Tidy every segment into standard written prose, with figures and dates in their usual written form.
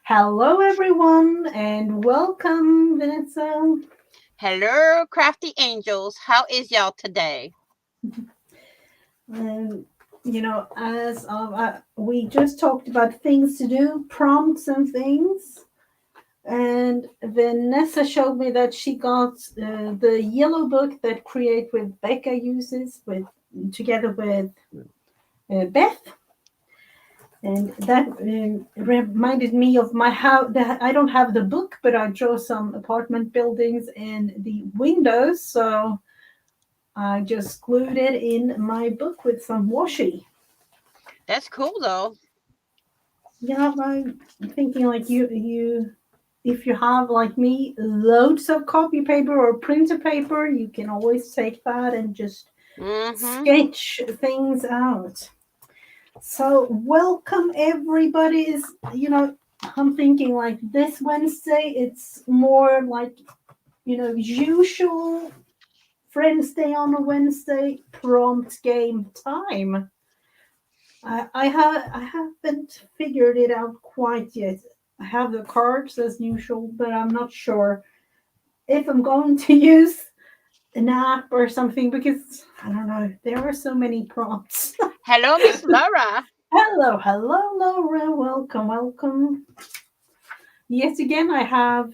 Hello, everyone, and welcome, Vanessa. Hello, crafty angels. How is y'all today? And as we just talked about things to do, prompts and things, and Vanessa showed me that she got the yellow book that Create with Becca uses with together with Beth. And that reminded me of my house. I don't have the book, but I draw some apartment buildings and the windows. So I just glued it in my book with some washi. That's cool though. Yeah, I'm thinking like if you have like me loads of copy paper or printer paper, you can always take that and just Mm-hmm. sketch things out. So welcome everybody. I'm thinking like this Wednesday, it's more like usual Friendsday on a Wednesday prompt game time. I haven't figured it out quite yet. I have the cards as usual, but I'm not sure if I'm going to use an app or something because I don't know. There are so many prompts. Hello, Miss Laura. Hello, Laura. Welcome, welcome. Yet again, I have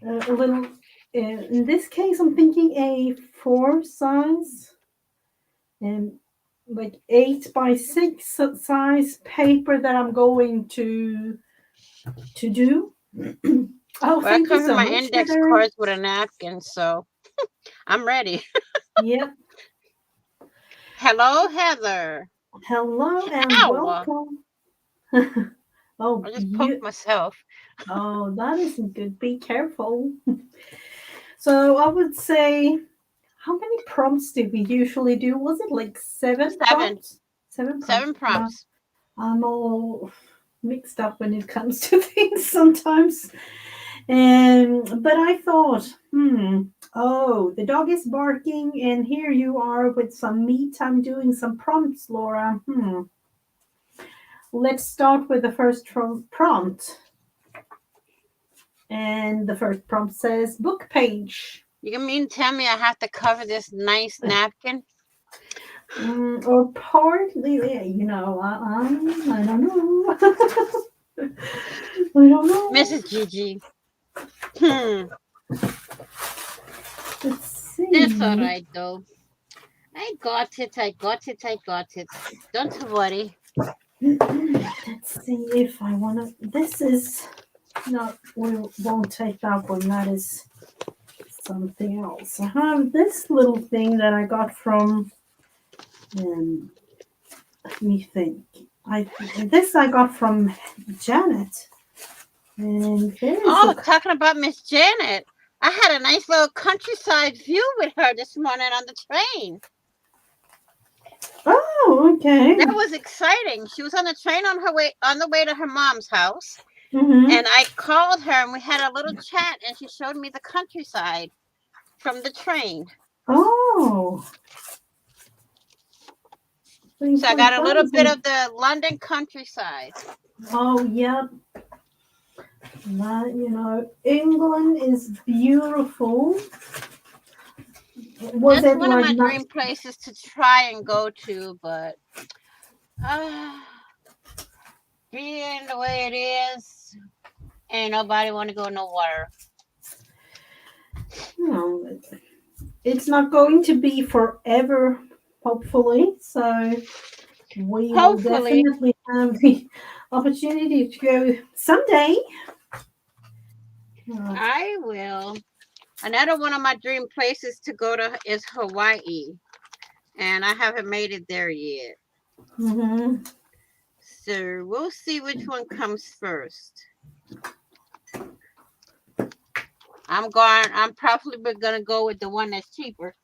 a little. In this case, I'm thinking a four size and like 8 by 6 size paper that I'm going to do. Oh, Well, I thank you covered so my much, index Heather. cards with a napkin, so I'm ready. Yep. Hello, Heather. Hello and Ow! welcome. Oh, I just poked you. myself. Oh, that isn't good. Be careful. So I would say, how many prompts did we usually do? Was it like seven Seven. prompts? Seven prompts. Seven Yeah. prompts. I'm all mixed up when it comes to things sometimes. But I thought, oh, the dog is barking, and here you are with some me time doing some prompts, Laura. Let's start with the first prompt. And the first prompt says book page. You can mean tell me I have to cover this nice napkin? Or partly, yeah, I don't know. I don't know. Mrs. Gigi. Hmm. Let's That's all see. right though. I got it. I got it. I got it. Don't worry. Let's see if I want to. This is no, we won't take that one. That is something else. I have this little thing that I got from. Um, Let me think. I this I got from Janet, and there is a. Oh, talking about Miss Janet. I had a nice little countryside view with her this morning on the train. Oh, okay. That was exciting. She was on the train on the way to her mom's house, Mm-hmm. and I called her and we had a little chat and she showed me the countryside from the train. Oh, things So I like got a that little is bit in. of the London countryside. Oh, yeah. That England is beautiful. Was That's it one of like my not? dream places to try and go to, but uh, being the way it is, ain't nobody want to go nowhere. No, it's not going to be forever, hopefully. So we will Hopefully, definitely have the opportunity to go someday. Uh, I will. Another one of my dream places to go to is Hawaii, and I haven't made it there yet. mhm. So we'll see which one comes first. I'm probably gonna go with the one that's cheaper.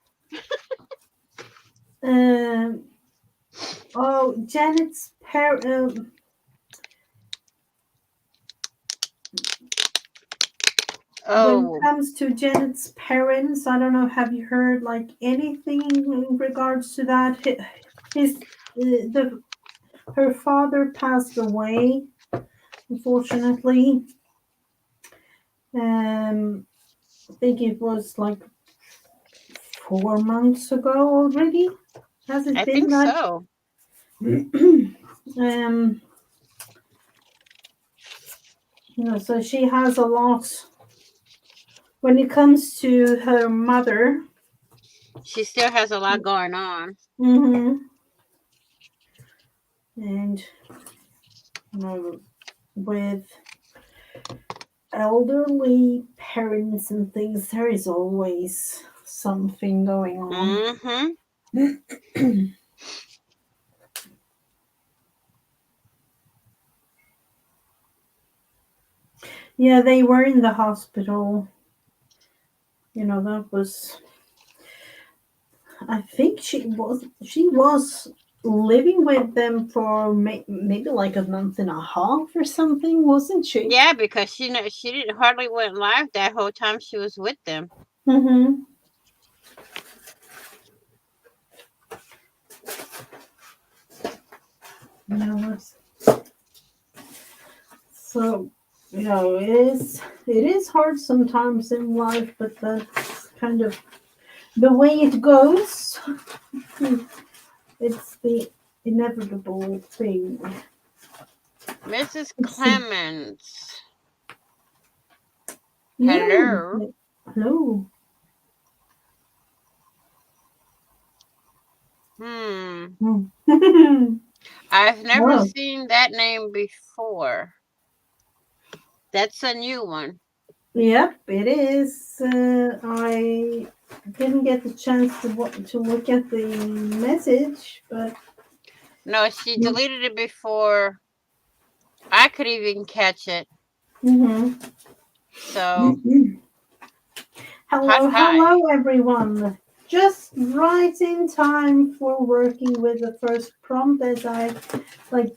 um, oh, Janet's when it Oh, comes to Janet's parents, I don't know. Have you heard like anything in regards to that? His the her father passed away unfortunately. I think it was like 4 months ago already. Has it I been think that? so. um, so she has a lot when it comes to her mother. She still has a lot going on. Mm-hmm. And with elderly parents and things, there is always something going on. Mm-hmm. Yeah, they were in the hospital. That was. I think she was living with them for maybe like a month and a half or something, wasn't she? Yeah, because she didn't hardly went live that whole time she was with them. Mm-hmm. Yeah, so it is hard sometimes in life, but that's kind of the way it goes. It's the inevitable thing. Mrs. It's the, Clemens. yeah. Hello. Hello. Hmm. I've never Oh, seen that name before. That's a new one. yep, it is. I didn't get the chance to look at the message, but No, she deleted it before I could even catch it. mm-hmm. So, hi, Hello, hi. hello, everyone. Just right in time for working with the first prompt as I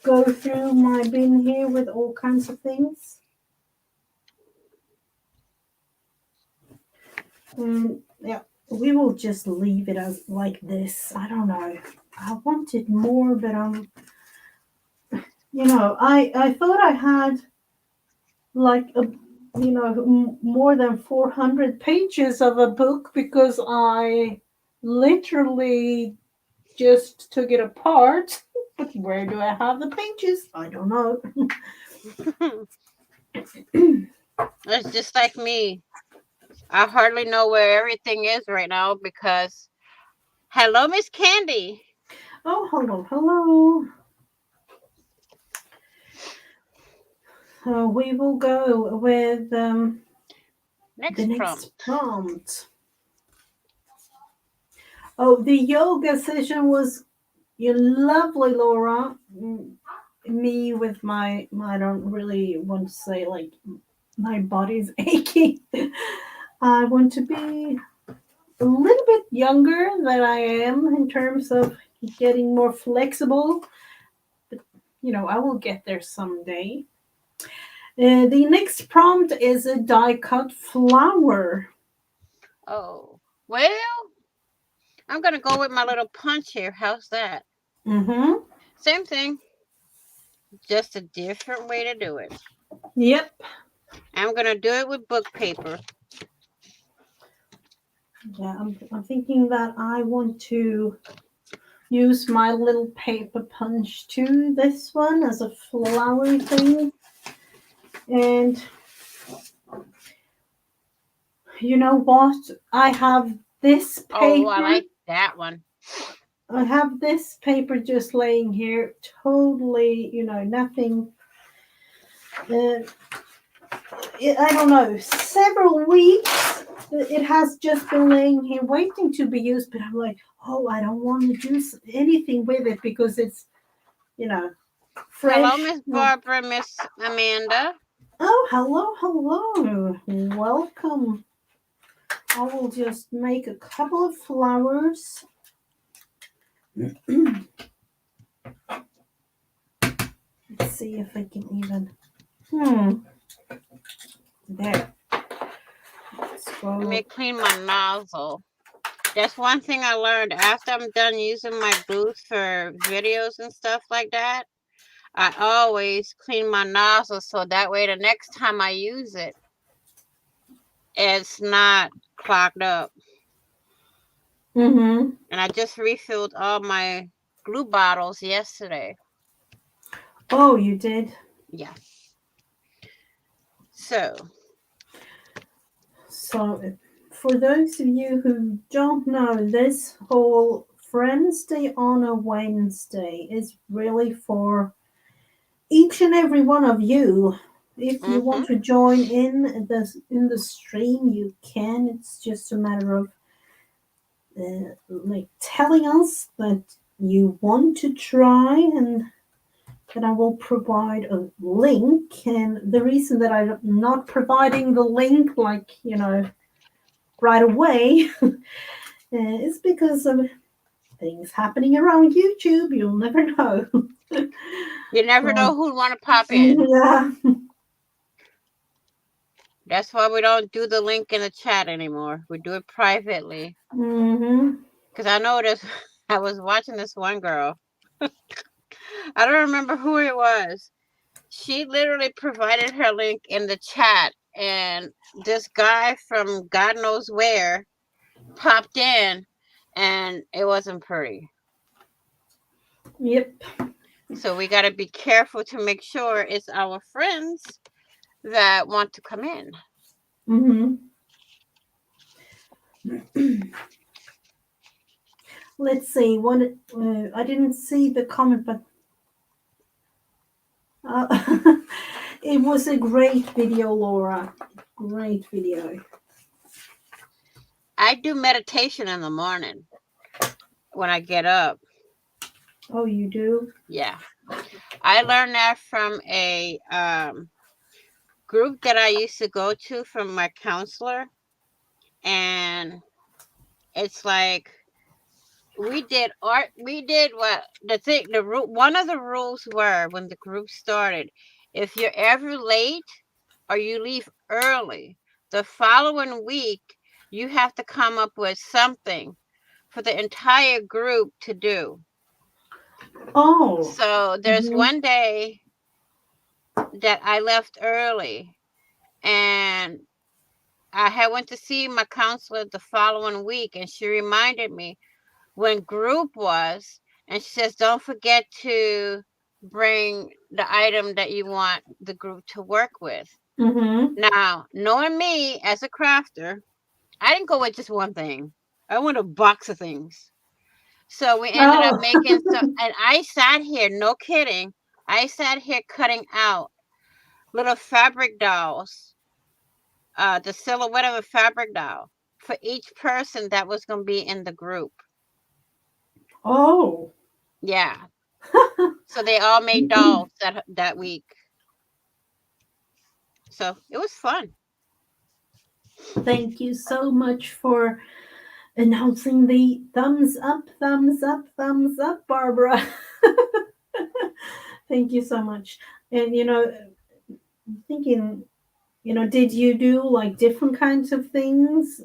go through my bin here with all kinds of things. Yeah, we will just leave it as like this. I don't know. I wanted more, but I thought I had like more than 400 pages of a book because I literally just took it apart. But where do I have the pages? I don't know. It's just like me. I hardly know where everything is right now because. Hello, Miss Candy. Oh, hello, hello. We will go with the Next next prompt. prompt. Oh, the yoga session was lovely, Laura. Me with my I don't really want to say like my body's aching. I want to be a little bit younger than I am in terms of getting more flexible. But I will get there someday. The next prompt is a die cut flower. Oh, well, I'm going to go with my little punch here. How's that? Mm-hmm. Same thing, just a different way to do it. Yep. I'm going to do it with book paper. Yeah, I'm thinking that I want to use my little paper punch to this one as a flowery thing. And you know what? I have this Oh, I paper. like that one. I have this paper just laying here, totally, nothing. Uh, I don't know, several weeks. It has just been laying here waiting to be used, but I'm like, oh, I don't want to do anything with it because it's, you know, Hello, fresh. Miss Barbara, Miss Amanda. Oh, hello, hello. Welcome. I will just make a couple of flowers. Let's see if I can even. There. Let's Let me go. clean my nozzle. That's one thing I learned after I'm done using my booth for videos and stuff like that. I always clean my nozzle so that way the next time I use it, it's not clogged up. Mm-hmm. And I just refilled all my glue bottles yesterday. Oh, you did? Yeah. So. So, for those of you who don't know, this whole Friendsday on a Wednesday is really for each and every one of you. If you Mm-hmm. want to join in the stream, you can. It's just a matter of like telling us that you want to try, and then I will provide a link. And the reason that I'm not providing the link, like right away, is because of things happening around YouTube. You'll never know. You never know So, who'd want to pop in. yeah. That's why we don't do the link in the chat anymore. We do it privately. Mm-hmm. Because I noticed I was watching this one girl. I don't remember who it was. She literally provided her link in the chat, and this guy from God knows where popped in, and it wasn't pretty. Yep. So we got to be careful to make sure it's our friends that want to come in. Mm-hmm. Let's see. What I didn't see the comment, but it was a great video, Laura. Great video. I do meditation in the morning when I get up. Oh, you do? Yeah. I learned that from a group that I used to go to from my counselor. And it's like we did what one of the rules were when the group started. If you're ever late or you leave early, the following week you have to come up with something for the entire group to do. Oh. So there's Mm-hmm. one day that I left early, and I had went to see my counselor the following week, and she reminded me when group was, and she says, don't forget to bring the item that you want the group to work with. Mm-hmm. Now, knowing me as a crafter, I didn't go with just one thing. I went a box of things. So we ended up Oh. making some, and I sat here, no kidding, I sat here cutting out little fabric dolls, the silhouette of a fabric doll for each person that was going to be in the group. Oh. Yeah. So they all made dolls that week. So it was fun. Thank you so much for announcing the thumbs up, thumbs up, thumbs up, Barbara. Thank you so much. And thinking, did you do like different kinds of things,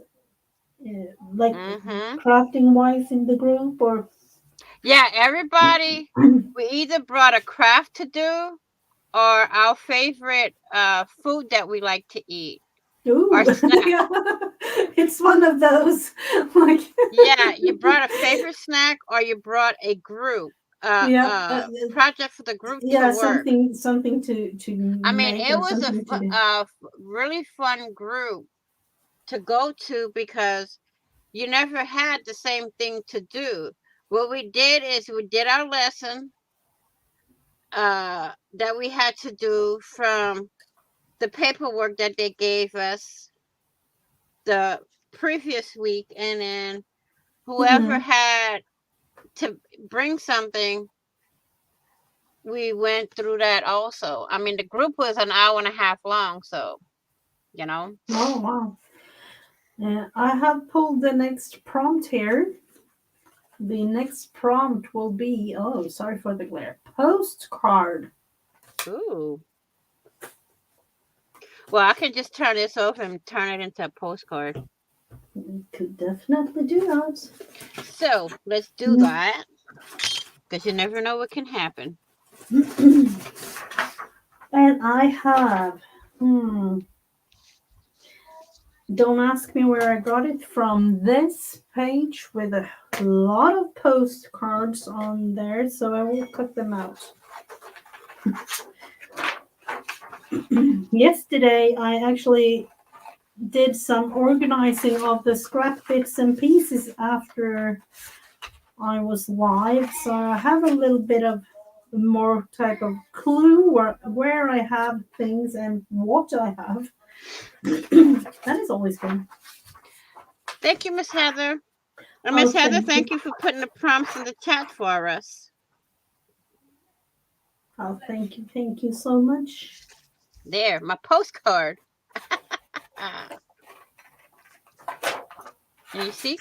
like Mm-hmm. crafting wise in the group, or? Yeah, everybody, we either brought a craft to do or our favorite food that we like to eat Ooh, or snack. yeah, it's one of those. Like, Yeah, you brought a favorite snack or you brought a group yeah, project for the group to yeah, work. something to I mean, make it or was something to do. really fun group to go to because you never had the same thing to do. What we did is we did our lesson that we had to do from the paperwork that they gave us the previous week, and then whoever Mm-hmm. had to bring something, we went through that also. I mean, the group was an hour and a half long, so you know. Oh wow! I have pulled the next prompt here. The next prompt will be, oh, sorry for the glare, postcard. Ooh. Well, I can just turn this off and turn it into a postcard. We could definitely do that. So let's do Mhm. that because you never know what can happen. And I have, don't ask me where I got it from. This page with a lot of postcards on there, so I will cut them out. Yesterday, I actually did some organizing of the scrap bits and pieces after I was live, so I have a little bit of more type of clue where I have things and what I have. That is always fun. Thank you, Miss Heather. Oh, Miss Heather, thank thank you. you for putting the prompts in the chat for us. Oh, thank you so much. There, my postcard. And you see,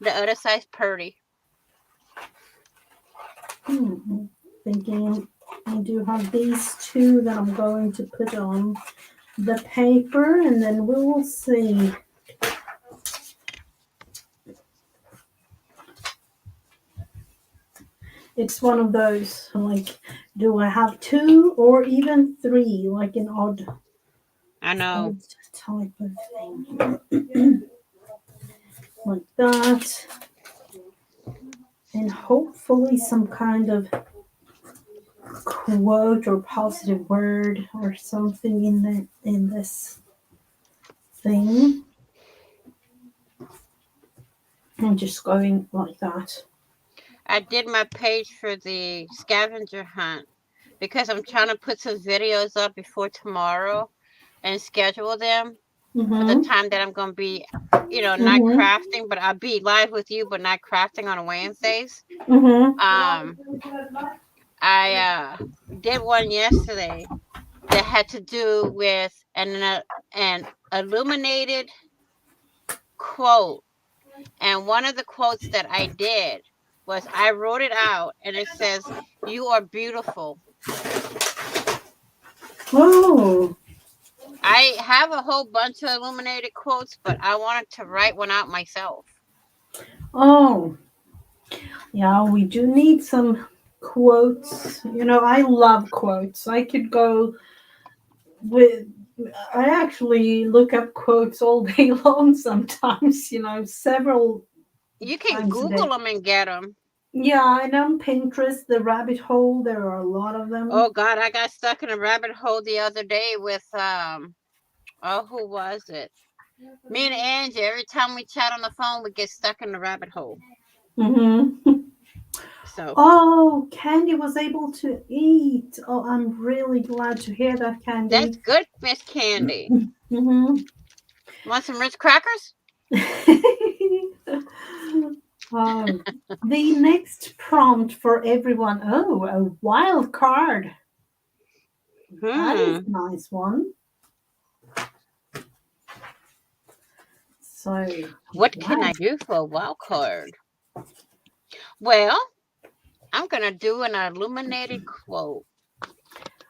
the other side's pretty. Thinking I do have these two that I'm going to put on the paper, and then we will see. It's one of those, like, do I have two or even three, like an odd type of thing. Like that. And hopefully some kind of quote or positive word or something in this thing. I'm just going like that. I did my page for the scavenger hunt because I'm trying to put some videos up before tomorrow and schedule them for the time that I'm going to be, not crafting, but I'll be live with you, but not crafting on Wednesdays. I did one yesterday that had to do with an illuminated quote. And one of the quotes that I did was I wrote it out and it says, "You are beautiful." Oh. I have a whole bunch of illuminated quotes, but I wanted to write one out myself. Oh. Yeah, we do need some quotes. I love quotes. I could go with. I actually look up quotes all day long sometimes, several You can times a Google day. them and get them. Yeah, and on Pinterest, the rabbit hole, there are a lot of them. Oh God, I got stuck in a rabbit hole the other day with who was it? Me and Angie. Every time we chat on the phone, we get stuck in the rabbit hole. So. Oh, Candy was able to eat. Oh, I'm really glad to hear that, Candy. That's good, Miss Candy. Want some Ritz crackers? The next prompt for everyone. Oh, a wild card. That is a nice one. So, what can I do for a wild card? Well, I'm gonna do an illuminated quote.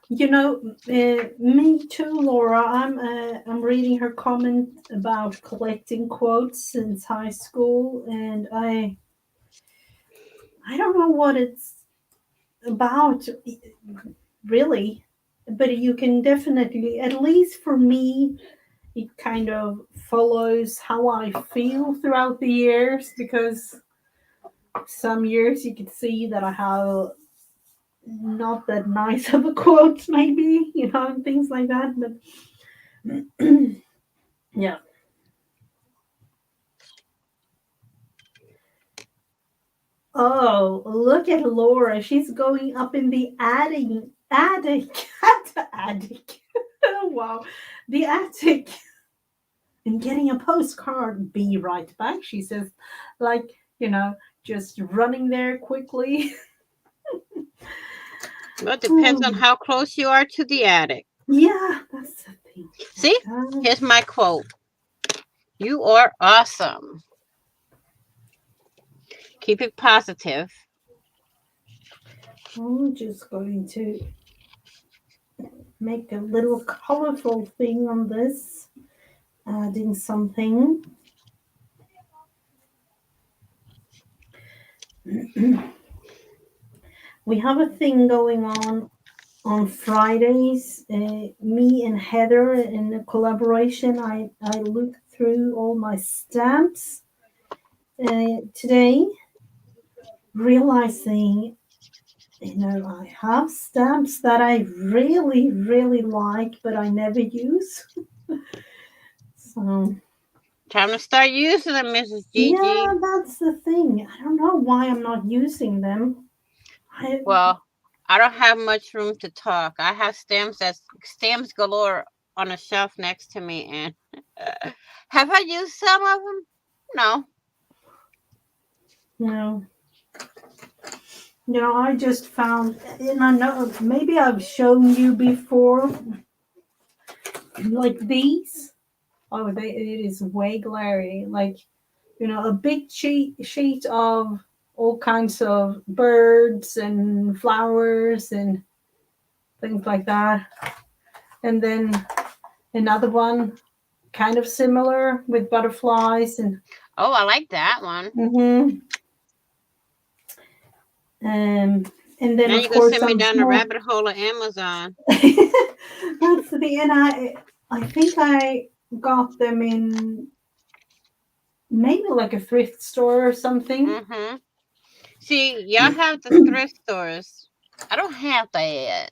Me too, Laura. I'm reading her comment about collecting quotes since high school, and I don't know what it's about, really, but you can definitely, at least for me, it kind of follows how I feel throughout the years, because some years you could see that I have not that nice of a quote, maybe, and things like that, but yeah. Oh, look at Laura. She's going up in the attic. Attic. Wow. The attic. And getting a postcard. Be right back, she says. Like, just running there quickly. Well, it depends on how close you are to the attic. Yeah, that's the thing. See, here's my quote. You are awesome. Keep it positive. I'm just going to make a little colorful thing on this. Adding something. we have a thing going on Fridays. Me and Heather in a collaboration. I look through all my stamps today, realizing I have stamps that I really really like, but I never use. So Time to start using them, Mrs. Gigi. yeah, that's the thing. I don't know why I'm not using them. I Well, I don't have much room to talk. I have stamps galore on a shelf next to me, and have I used some of them? No. you know I just found, and I know maybe I've shown you before, like these. Oh, it is way glary. Like a big sheet of all kinds of birds and flowers and things like that, and then another one kind of similar with butterflies and Oh, I like that one. mm-hmm. And then Now of you're gonna course send me some down the small. rabbit hole of Amazon. That's the and I think I got them in maybe like a thrift store or something. Mm-hmm. See, y'all have the thrift stores. I don't have that.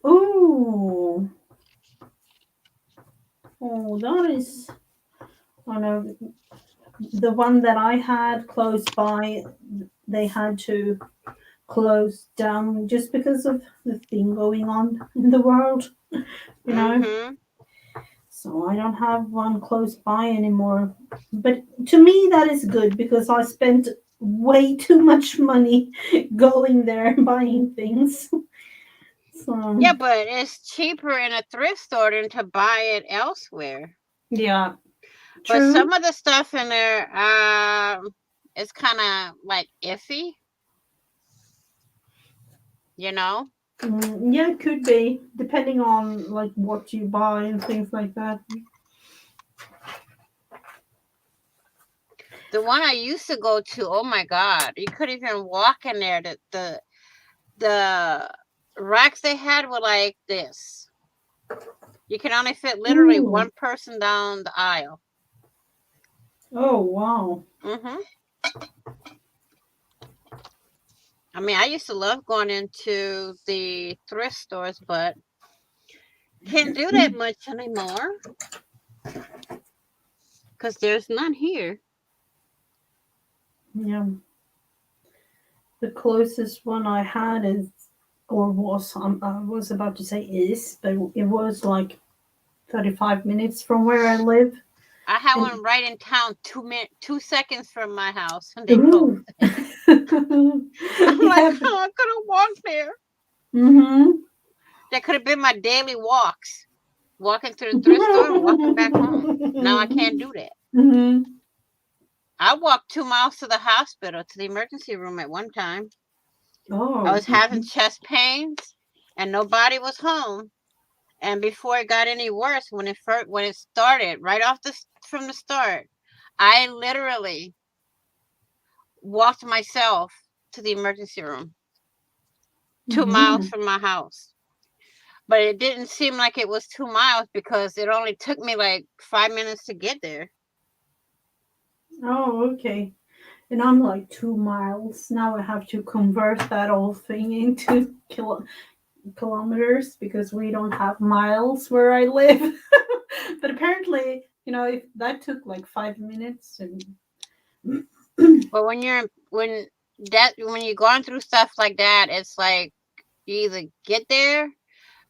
Ooh, oh, that is. I know the one that I had close by. They had to close down just because of the thing going on in the world. You know. Mm-hmm. So I don't have one close by anymore. But to me, that is good because I spent way too much money going there and buying things. So, Yeah, but it's cheaper in a thrift store than to buy it elsewhere. yeah, But true. some of the stuff in there, is kind of like iffy, you know. Yeah, it could be depending on like what you buy and things like that. The one I used to go to, oh my God, you couldn't even walk in there. The racks they had were like this. You can only fit literally Ooh. one person down the aisle. Oh, wow. Hmm. I mean, I used to love going into the thrift stores, but can't do that much anymore because there's none here. Yeah. The closest one I had is, or was, I was about to say is, but it was like 35 minutes from where I live. I had And one right in town, 2 seconds from my house, and they closed ooh. it. I'm like, Yeah, but oh, I could have walked there. mm-hmm. That could have been my daily walks, walking to the thrift store and walking back home. Now I can't do that. Mm-hmm. I walked 2 miles to the hospital, to the emergency room at one time. I Oh. was having chest pains, and nobody was home. And before it got any worse, when it started, right off from the start, I literally walked myself to the emergency room, 2 miles Mm-hmm. from my house. But it didn't seem like it was 2 miles because it only took me like 5 minutes to get there. Oh, okay. And I'm like 2 miles. Now I have to convert that whole thing into kilometers because we don't have miles where I live. But apparently, if that took like 5 minutes and But when you're going through stuff like that, it's like you either get there,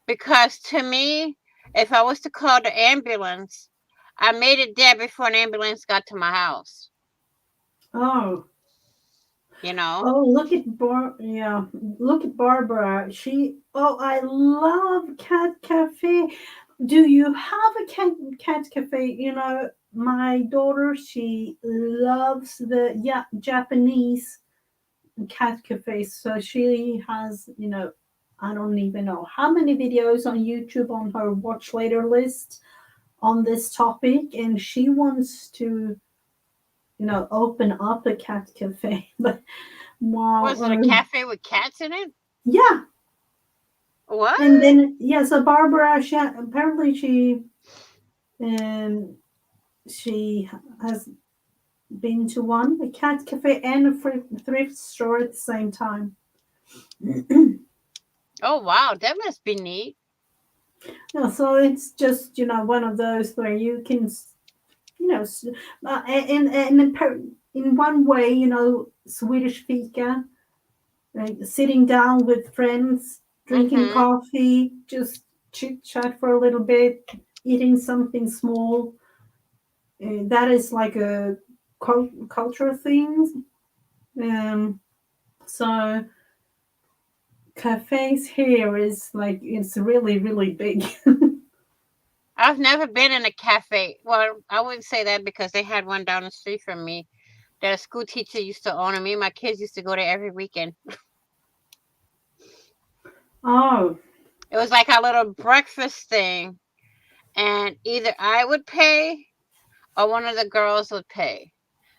because to me, if I was to call the ambulance, I made it there before an ambulance got to my house. oh, You know? oh, yeah, look at Barbara. I love Cat Cafe. Do you have a cat cafe? My daughter, she loves the Japanese cat cafes. So she has, I don't even know how many videos on YouTube on her watch later list on this topic, and she wants to, open up a cat cafe. But Wow. Was it a cafe with cats in it? Yeah. What? And then so Barbara, apparently she has been to a cat cafe and a thrift store at the same time. Oh wow, that must be neat. Yeah, so it's just one of those where you can in one way Swedish fika, like sitting down with friends, drinking Mm-hmm. coffee, just chit chat for a little bit, eating something small. That is like a cultural thing. Um, so cafes here is like it's really really big. I've never been in a cafe. Well, I wouldn't say that because they had one down the street from me that a school teacher used to own, and me and my kids used to go there every weekend. Oh, It was like a little breakfast thing, and either I would pay or one of the girls would pay.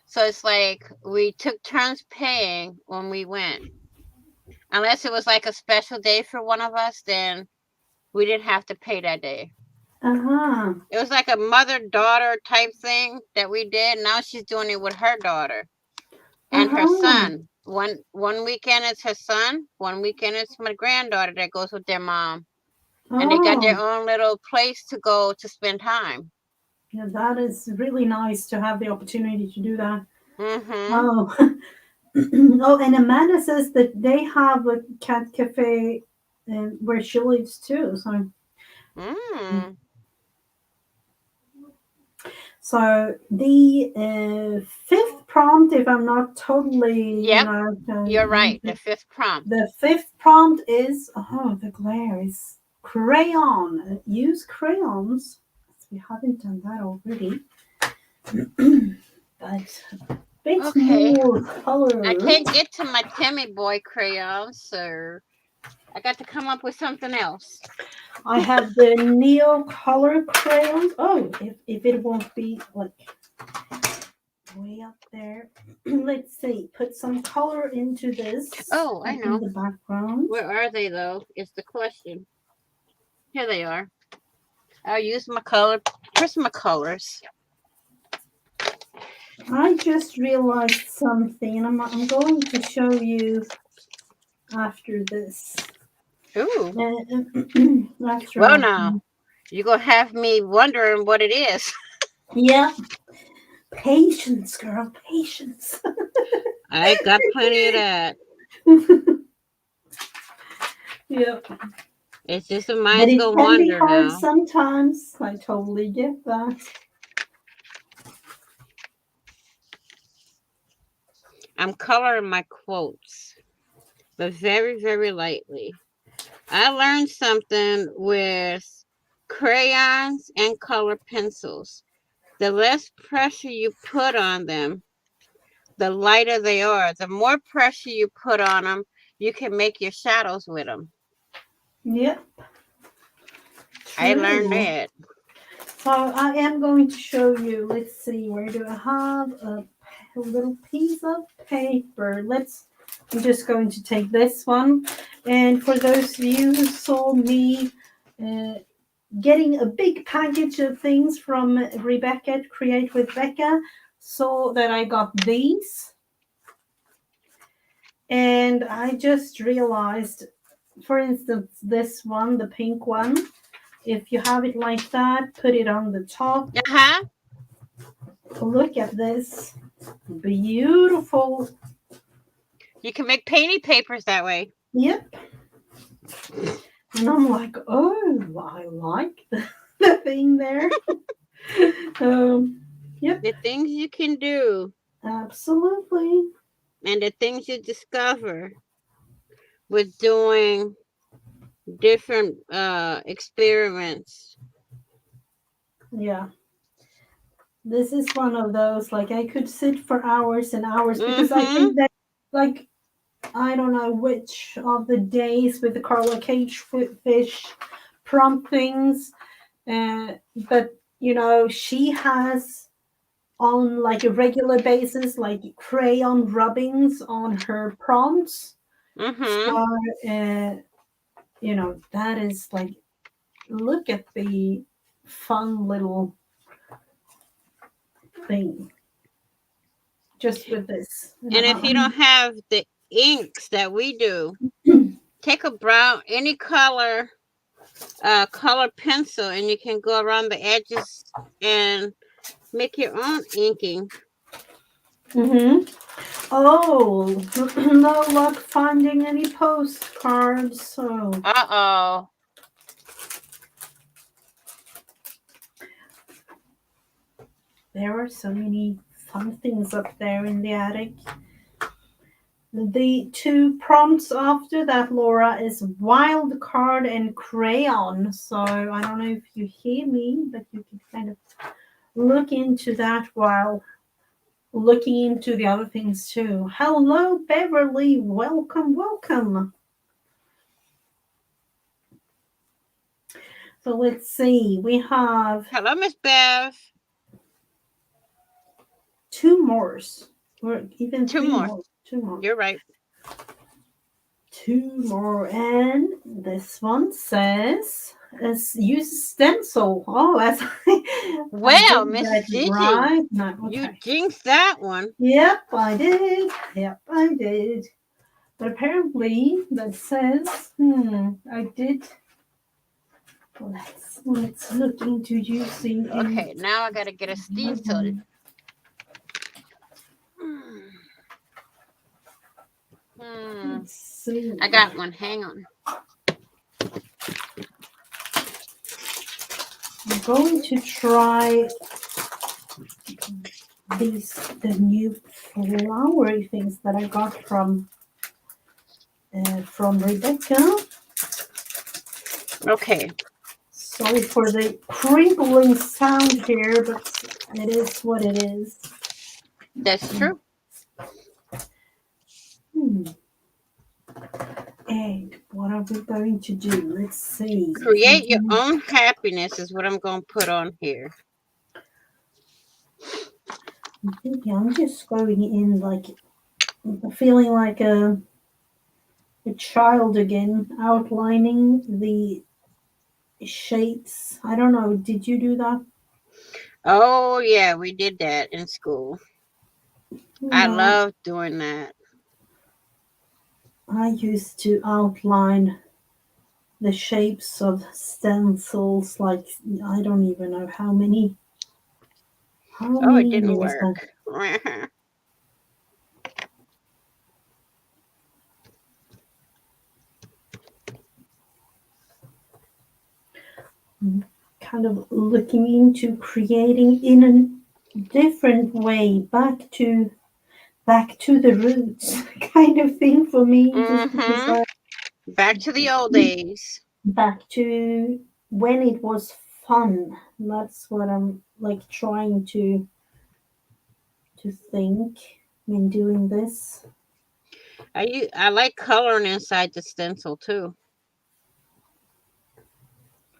So it's like we took turns paying when we went. Unless it was like a special day for one of us, then we didn't have to pay that day. uh-huh. It was like a mother-daughter type thing that we did. Now she's doing it with her daughter and her Uh-huh. son. One weekend it's her son, one weekend it's my granddaughter that goes with their mom. And they got their Oh, own little place to go to spend time. yeah, that is really nice to have the opportunity to do that. Mm-hmm. Oh, oh, and Amanda says that they have a cat cafe where she lives too. Mm. So the fifth prompt, if I'm not totally, Yep, you're right. The fifth prompt. the fifth prompt is the glare is crayon. Use crayons. We haven't done that already, but bit Okay. more I color. can't get to my Timmy boy crayon, so I got to come up with something else. I have the Neo color crayons. Oh, if it won't be like way up there. Let's see. Put some color into this. Oh, I Like in know. the background. Where are they though? Is the question. Here they are. I'll use my color. Here's my colors. I just realized something, and I'm going to show you after this. Ooh. After Well, I, now you're gonna have me wondering what it is. yeah, patience, girl, patience. I got plenty of that. Yeah, It's just the but mind's it gonna can be wander hard now. sometimes. I totally get that. I'm coloring my quotes, but very, very lightly. I learned something with crayons and color pencils. The less pressure you put on them, the lighter they are. The more pressure you put on them, you can make your shadows with them. Yep, I learned true. that. So I am going to show you. Let's see, where do I have a little piece of paper? I'm just going to take this one. And for those of you who saw me uh, getting a big package of things from Rebecca at Create with Becca, saw that I got these. And I just realized, for instance, this one, the pink one, if you have it like that, put it on the top. Uh-huh. Look at this. Beautiful. You can make painty papers that way. Yep. And I'm like, oh, I like the thing there. Yep. The things you can do Absolutely. and the things you discover with doing different experiments. Yeah. This is one of those, like, I could sit for hours and hours because I Mm-hmm. think that, like, I don't know which of the days with the Carla Cage fish promptings, but, she has on like a regular basis, like crayon rubbings on her prompts. Mm-hmm. So, that is like, look at the fun little thing just with this. And if you don't have the inks that we do, take a brown, any color, color pencil, and you can go around the edges and make your own inking. Mm-hmm. Oh, no luck finding any postcards. So Uh-oh. there are so many fun things up there in the attic. The two prompts after that, Laura, is wild card and crayon. So I don't know if you hear me, but you can kind of look into that while looking into the other things too. Hello, Beverly. Welcome, welcome. So let's see. We have Hello, Miss Bev. two more. Or even Two three more. more. Two more. You're right. Two more. And this one says use stencil. Oh, as Well, did Miss that Gigi, right. No, you okay. jinxed that one. Yep, I did. Yep, I did. But apparently that says, I did. Let's look into using. Okay, now I gotta get a stencil. Let's see. I got one. Hang on. I'm going to try the new flowery things that I got from Rebecca. Okay. Sorry for the crinkling sound here, but it is what it is. That's true. And what are we going to do? Let's see. Create your own happiness is what I'm going to put on here. I think I'm just going in like feeling like a child again, outlining the shapes. I don't know. Did you do that? Oh, yeah, we did that in school. I love doing that. I used to outline the shapes of stencils, like I don't even know how many. Oh, it didn't work. Kind of looking into creating in a different way, back to the roots kind of thing for me. Just because back to the old days. Back to when it was fun. That's what I'm like trying to think when doing this. I like coloring inside the stencil too.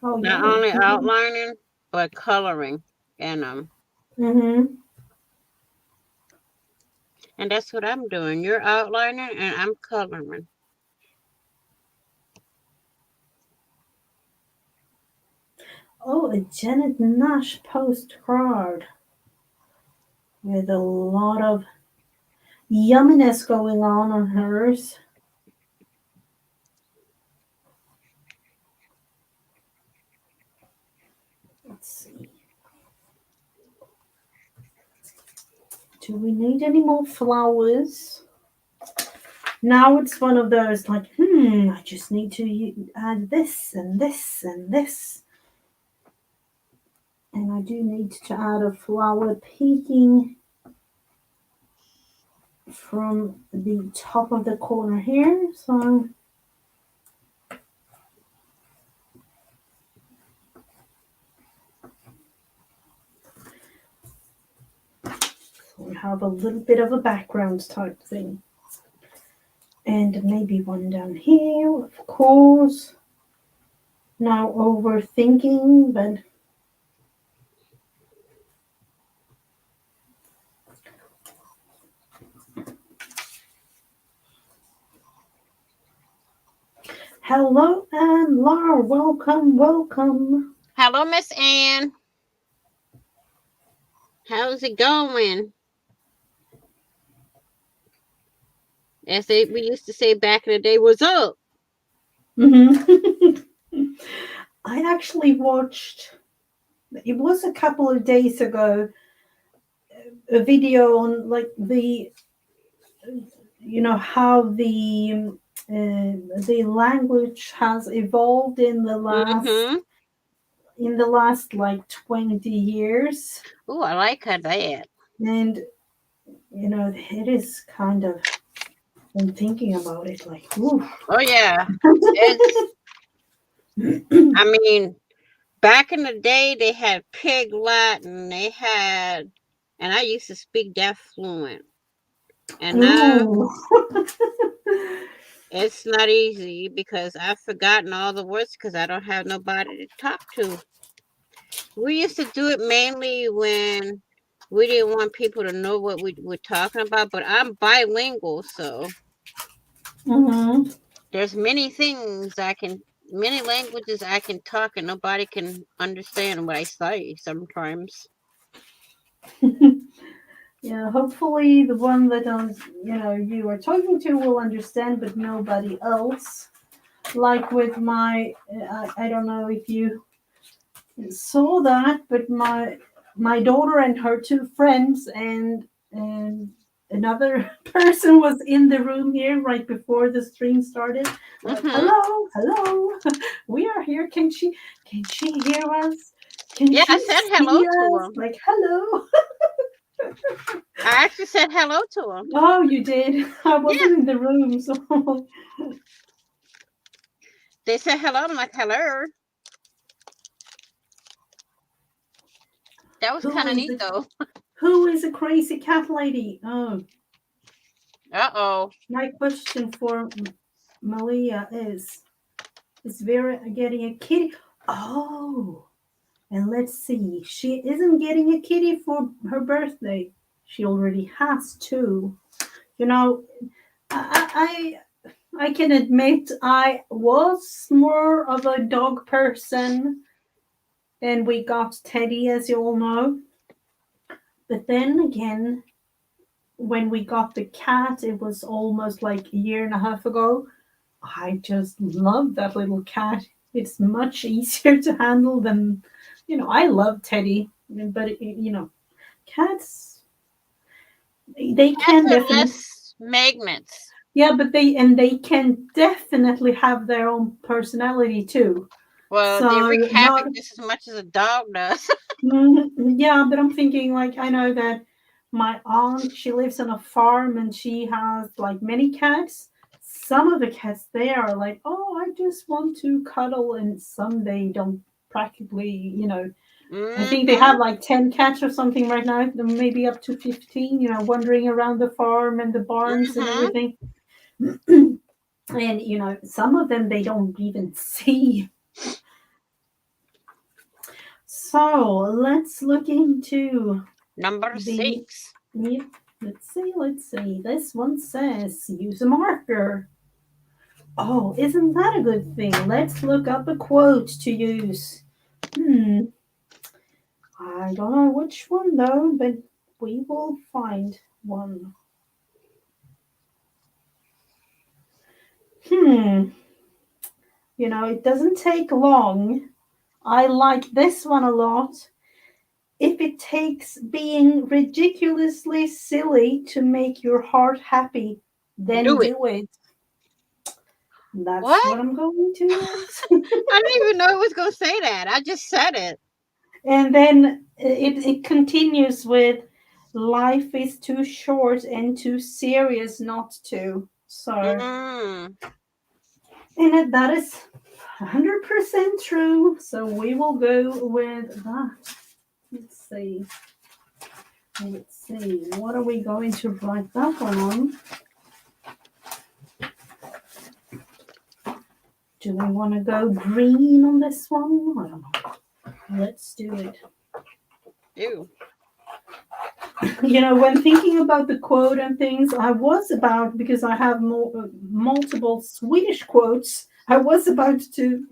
Oh, Not yeah. only outlining, but coloring in them. And that's what I'm doing. You're outlining and I'm coloring. Oh, a Janet Nash postcard with a lot of yumminess going on hers. Let's see. Do we need any more flowers? Now it's one of those like, I just need to add this and this and this. And I do need to add a flower peeking from the top of the corner here. So we have a little bit of a background type thing. And maybe one down here, of course. Now overthinking, but Hello, and Laura. Welcome, welcome. Hello, Miss Ann. How's it going? We used to say back in the day, what's up? Mhm. I actually watched, it was a couple of days ago, a video on like how the language has evolved Mm-hmm. in the last like 20 years. Oh, I like her that. And it is kind of, when thinking about it, like, ooh. Oh yeah. It's I mean, back in the day they had pig Latin, and I used to speak that fluent. And now Ooh. it's not easy because I've forgotten all the words because I don't have nobody to talk to. We used to do it mainly when we didn't want people to know what we were talking about, but I'm bilingual, so Mhm. there's many languages I can talk and nobody can understand what I say sometimes. Yeah, hopefully the one that you are talking to will understand, but nobody else. Like with I don't know if you saw that, but my daughter and her two friends and another person was in the room here right before the stream started. Like, Mm-hmm. hello, hello, we are here. Can she hear us? Can Yeah, I she said hello see to us? them. Like, hello. I actually said hello to them. Oh, you did. I Yeah, wasn't in the room, so they said hello. I'm like, hello. That was who kind of is neat it? though. Who is a crazy cat lady? Oh, Uh-oh. my question for Malia is Vera getting a kitty? Oh, and let's see. She isn't getting a kitty for her birthday. She already has two. You know, I I can admit I was more of a dog person, and we got Teddy, as you all know. But then again, when we got the cat, it was almost like a year and a half ago. I just love that little cat. It's much easier to handle than, I love Teddy, but cats, they Cats can are definitely, less magnets. yeah, but they can definitely have their own personality too. Well, they So wreak not, havoc just as much as a dog does. yeah, but I'm thinking like I know that my aunt, she lives on a farm and she has like many cats. Some of the cats there are like, oh, I just want to cuddle, and some they don't practically, I think they Mm-hmm. have like 10 cats or something right now, maybe up to 15, wandering around the farm and the barns and Mm-hmm. everything. And some of them they don't even see. So let's look into Number the. 6. Yep. Let's see. This one says use a marker. Oh, isn't that a good thing? Let's look up a quote to use. I don't know which one though, but we will find one. Hmm. It doesn't take long. I like this one a lot. If it takes being ridiculously silly to make your heart happy, then Do it. do it. That's What? what I'm going to use. I didn't even know it was going to say that. I just said it. And then it continues with life is too short and too serious not to. So, Mm. that is 100% true. So we will go with that. Let's see. Let's see. What are we going to write that one on? Do we want to go green on this one? I don't know. Let's do it. Ew. When thinking about the quote and things, I was about, because I have multiple Swedish quotes I was about to,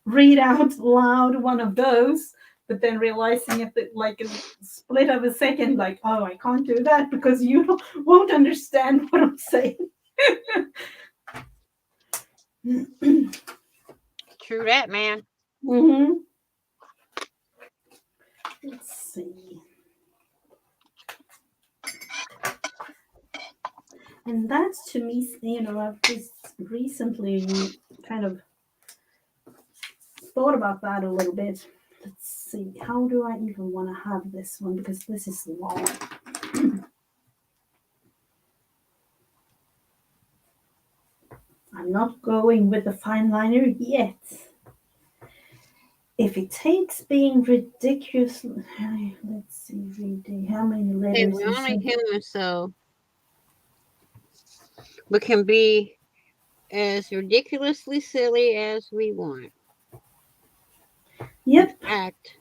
read out loud one of those, but then realizing at the like a split of a second, like, oh, I can't do that because you won't understand what I'm saying. True that, man. Mm-hmm. Let's see. And that's to me, I've just recently kind of thought about that a little bit. Let's see. How do I even want to have this one? Because this is long. I'm not going with the fine liner yet. If it takes being ridiculous, let's see, how many Hey, letters we're is only it? human, so we can be as ridiculously silly as we want. In Yep. fact,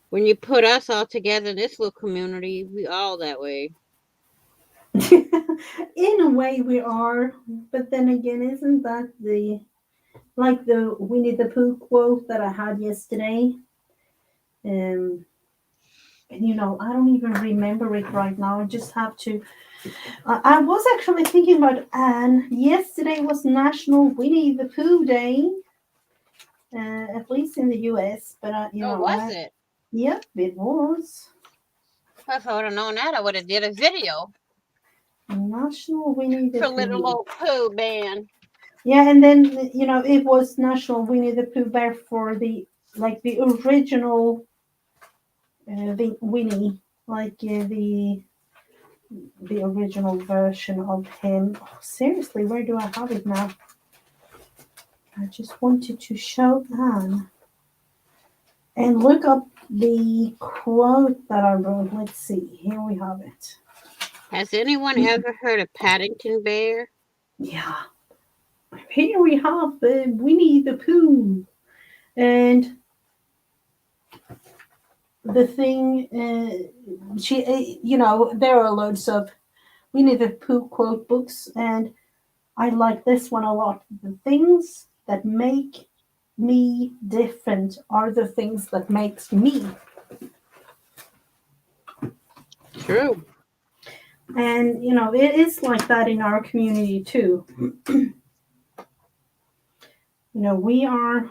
when you put us all together in this little community, we all that way. In a way we are, but then again, isn't that the Winnie the Pooh quote that I had yesterday? And I don't even remember it right now. I just have to. I was actually thinking about Anne. Yesterday was National Winnie the Pooh Day, at least in the U.S. But Oh, was it? Yep, it was If I would have known that, I would have did a video National Winnie the for little Pooh. old Pooh man. Yeah, and then it was National Winnie the Pooh Bear for the original the Winnie, the original version of him. Oh, seriously, where do I have it now? I just wanted to show Anne and look up the quote that I wrote. Let's see. Here we have it. Has anyone ever heard of Paddington Bear? Yeah. Here we have Winnie the Pooh. And the thing, there are loads of Winnie the Pooh quote books, and I like this one a lot. The things that make me different are the things that makes me. True. And it is like that in our community too. We are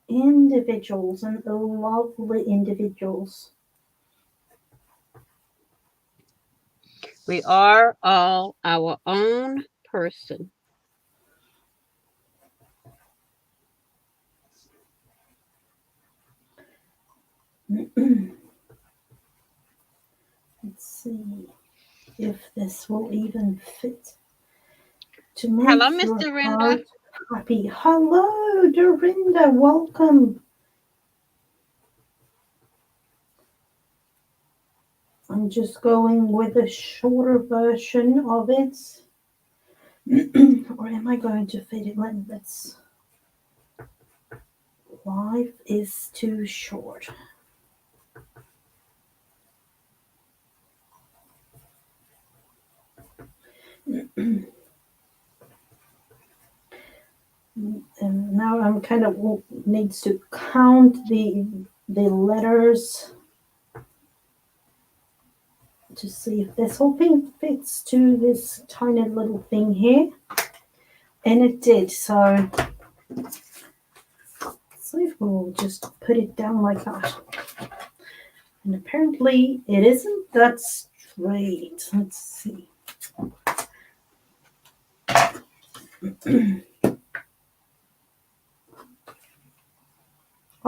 individuals and lovely individuals. We are all our own person. Let's see if this will even fit to make Hello, your Miss Dorinda. heart happy. Hello, Dorinda. Welcome. I'm just going with a shorter version of it. Or am I going to fit it? Let's. Life is too short. And now I'm kind of needs to count the letters to see if this whole thing fits to this tiny little thing here. And it did, so let's see if we'll just put it down like that. And apparently it isn't that straight. Let's see.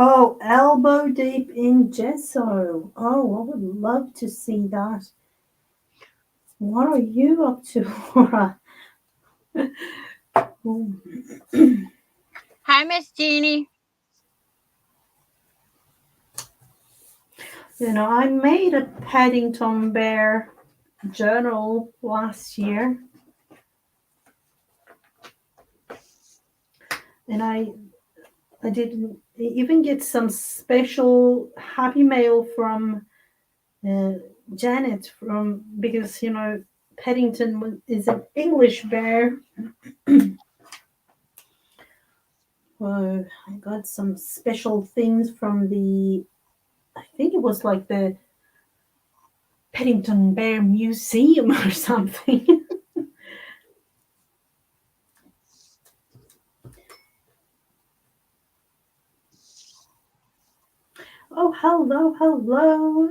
Oh, elbow deep in gesso. Oh, I would love to see that. What are you up to, Laura? Hi, Miss Jeannie. I made a Paddington Bear journal last year. And I did even get some special happy mail from Janet because Paddington is an English bear. Oh, I got some special things from I think it was like the Paddington Bear Museum or something. Oh, hello, hello.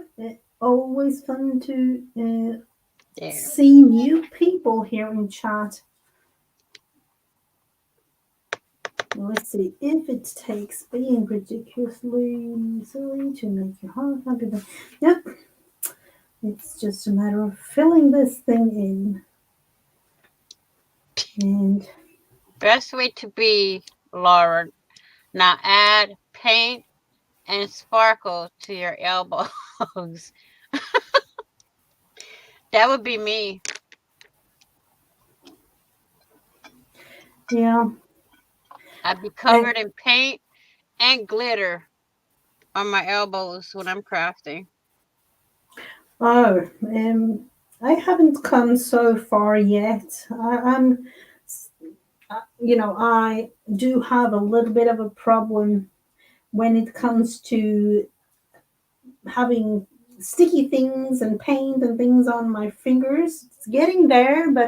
Always fun to There. see new people here in chat. Let's see if it takes being ridiculously silly to make your heart happy. Yep, it's just a matter of filling this thing in. And Best way to be, Laura. Now add paint and sparkle to your elbows. That would be me. yeah, I'd be I, covered in paint and glitter on my elbows when I'm crafting. oh, I haven't come so far yet. I do have a little bit of a problem when it comes to having sticky things and paint and things on my fingers. It's getting there, but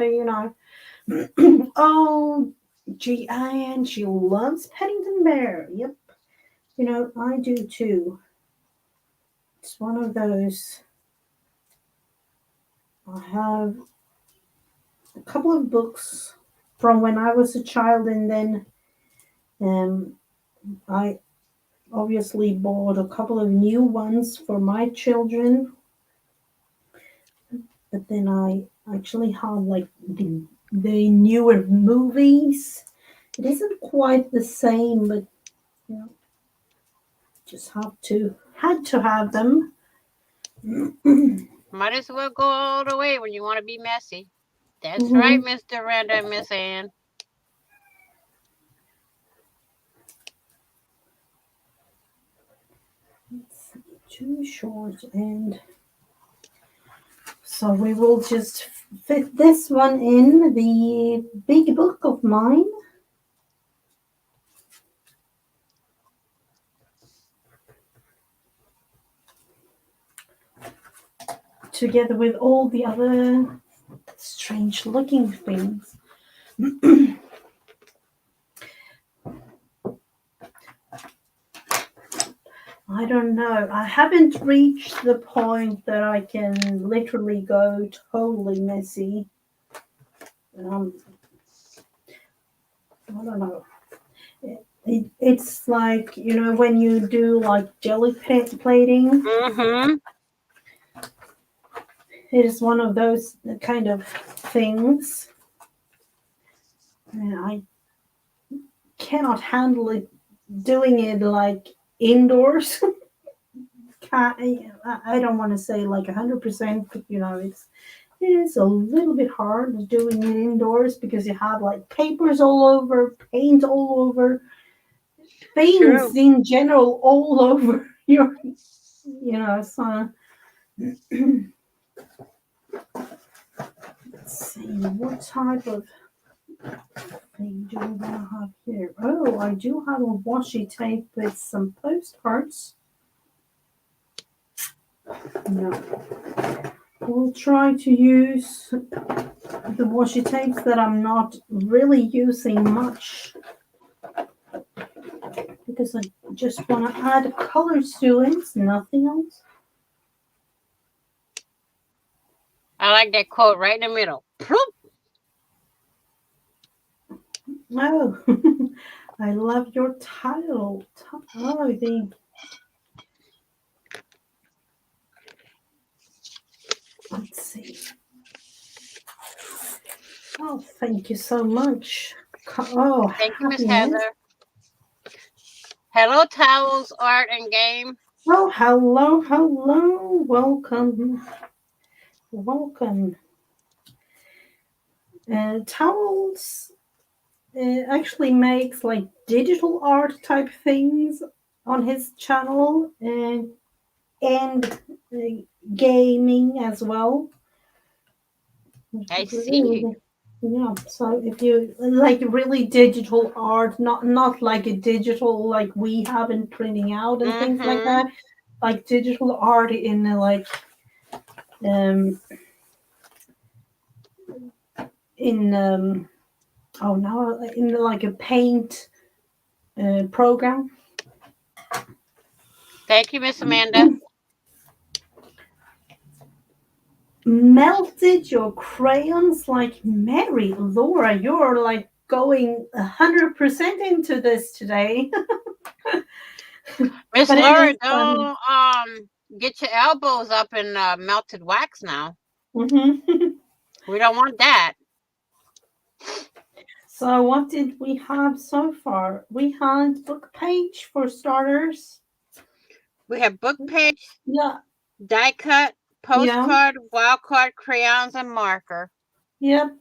oh, G.I.N. She loves Paddington Bear. Yep, I do too. It's one of those. I have a couple of books from when I was a child, and then um, I obviously bought a couple of new ones for my children. But then I actually have like the newer movies. It isn't quite the same, but you know, just had to have them. Might as well go all the way when you want to be messy. That's right, Mhm. Miss Duranda and Miss Ann. It's too short, and so we will just fit this one in the big book of mine. Together with all the other strange looking things. I don't know. I haven't reached the point that I can literally go totally messy. Um, I don't know. It's like, when you do like jelly plating, Mm-hmm. it is one of those kind of things. And I cannot handle it doing it like indoors. I don't want to say like 100%, but it is a little bit hard doing it indoors because you have like papers all over, paint all over, things True. in general all over your, so let's see, what type of thing do we want to have here? Oh, I do have a washi tape with some postcards. No. We'll try to use the washi tapes that I'm not really using much because I just want to add colors to it, nothing else. I like that quote right in the middle. Ploop. Oh, I love your title. Oh, let's see. Oh, thank you so much. Oh, Thank you, Miss happiness. Heather. Hello, Towels, Art, and Game. Oh, hello, hello. Welcome. Welcome. Towels actually makes like digital art type things on his channel and gaming as well. I see. Yeah, so if you like really digital art, not like a digital like we have in printing out and things like Mm-hmm. that, like digital art in like um in oh no in like a paint program. Thank you, Miss Amanda. Melted your crayons like Mary. Laura, you're like going 100% into this today. Miss But it Laura, is funny. don't get your elbows up in melted wax now. Hmm. We don't want that. So what did we have so far? We had book page for starters. We have book page, Yeah, die cut, yeah, postcard, wild card, crayons, and marker. yep.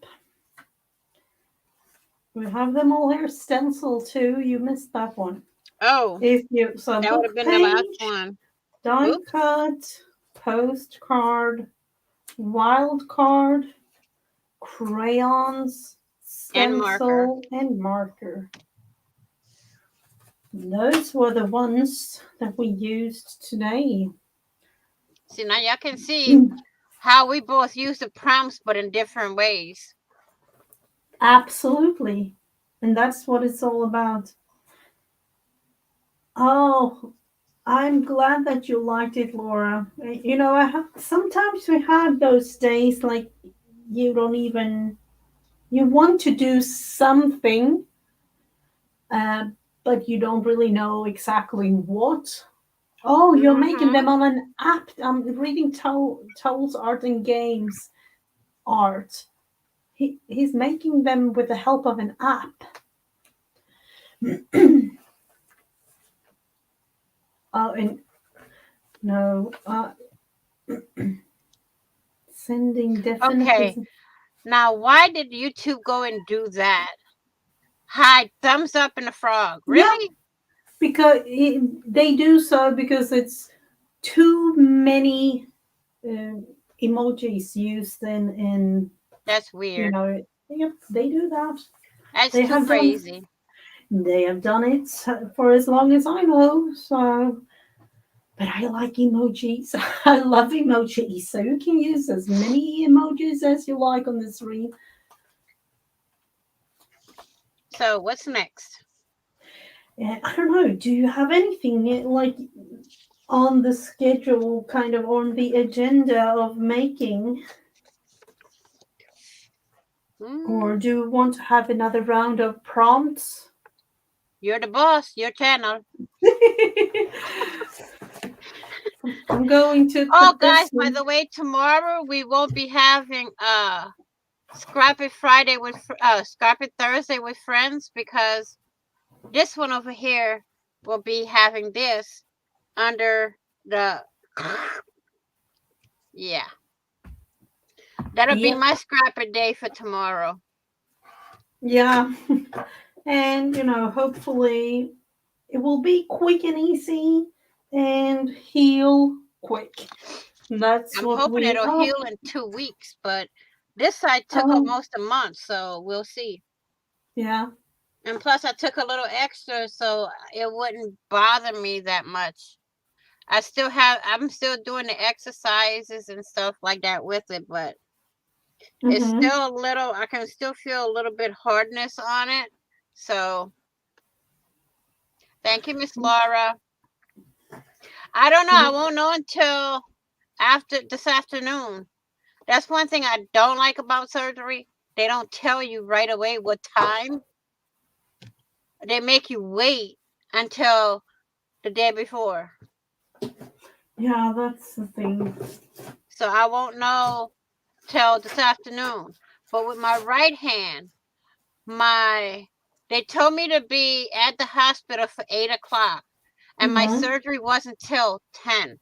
We have them all here. Stencil too. You missed that one. Oh, If you so that would book have been the last page, one. die Oops. cut, postcard, wild card, crayons, And marker. stencil, and marker. Those were the ones that we used today. See, now y'all can see how we both use the prompts, but in different ways. Absolutely. And that's what it's all about. Oh, I'm glad that you liked it, Laura. You know, sometimes we have those days like you don't even you want to do something, uh, but you don't really know exactly what. Oh, you're making Mm-hmm. them on an app. I'm reading Toll's Art and Games art. He's making them with the help of an app. And no, sending definitely. Okay. Now, why did YouTube go and do that? Hide thumbs up in the frog. Yeah, Really? because they do so because it's too many uh, emojis used in That's you weird. know. Yep, they do that. That's They too have done. crazy. They have done it for as long as I know. So, but I like emojis. I love emojis. So you can use as many emojis as you like on the screen. So, what's next? I don't know. Do you have anything like on the schedule, kind of on the agenda of making, Mm, or do you want to have another round of prompts? you're the boss. Your channel. I'm going to Oh, put guys, this by one. the way, tomorrow we won't be having Scrappy Friday with Scrappy Thursday with friends because this one over here will be having this under the yeah. That'll be Yep. my Scrappy day for tomorrow. Yeah. And, hopefully it will be quick and easy and heal quick. That's I'm what hoping we it'll are. heal in 2 weeks, but this side took Oh, almost a month, so we'll see. yeah. And plus, I took a little extra, so it wouldn't bother me that much. I'm still doing the exercises and stuff like that with it, but it's Mm-hmm. still a little, I can still feel a little bit hardness on it. So, thank you, Miss Laura. I don't know. I won't know until after this afternoon. That's one thing I don't like about surgery. They don't tell you right away what time. They make you wait until the day before. Yeah, that's the thing. So I won't know till this afternoon. But with my right hand, my they told me to be at the hospital for 8 o'clock, and my Mm-hmm. surgery wasn't till 10.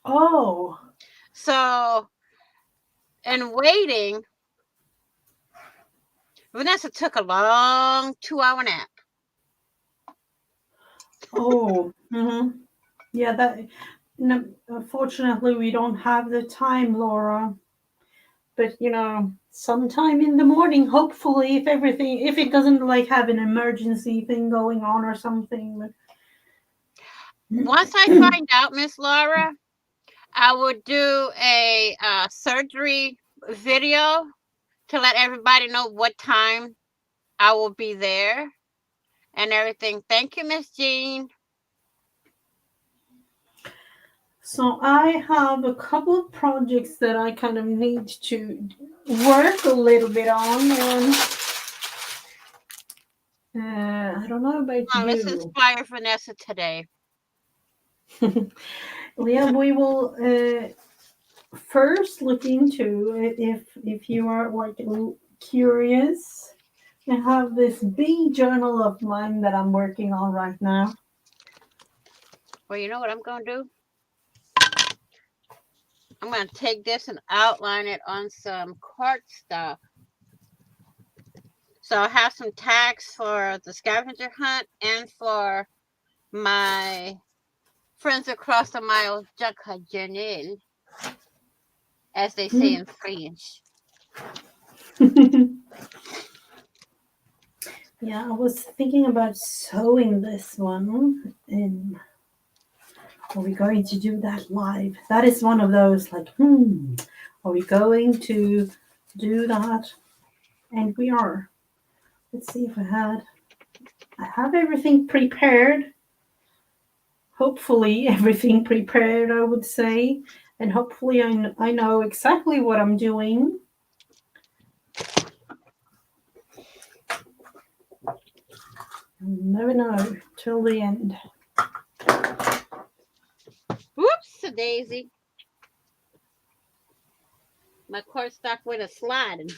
Oh, So in waiting, Vanessa took a long 2 hour nap. oh. Mm-hmm. Yeah, that. No, unfortunately, we don't have the time, Laura. but sometime in the morning, hopefully, if it doesn't like have an emergency thing going on or something. Once I find out, Miss Laura, I would do a surgery video to let everybody know what time I will be there and everything. Thank you, Miss Jean. So I have a couple of projects that I kind of need to work a little bit on, and I don't know about Let's you. inspire Vanessa today. Yeah, we will first look into it if you are like curious. I have this big journal of mine that I'm working on right now. Well, you know what I'm going to do? I'm going to take this and outline it on some cardstock. So I'll have some tags for the scavenger hunt and for my friends across the mile, Jacques Janelle, as they say in French. Yeah, I was thinking about sewing this one in. Are we going to do that live? That is one of those like, are we going to do that? And we are. Let's see if I have everything prepared. Hopefully everything prepared, I would say. And hopefully I know exactly what I'm doing. You'll never know till the end. Whoops, a daisy. My cardstock went a sliding.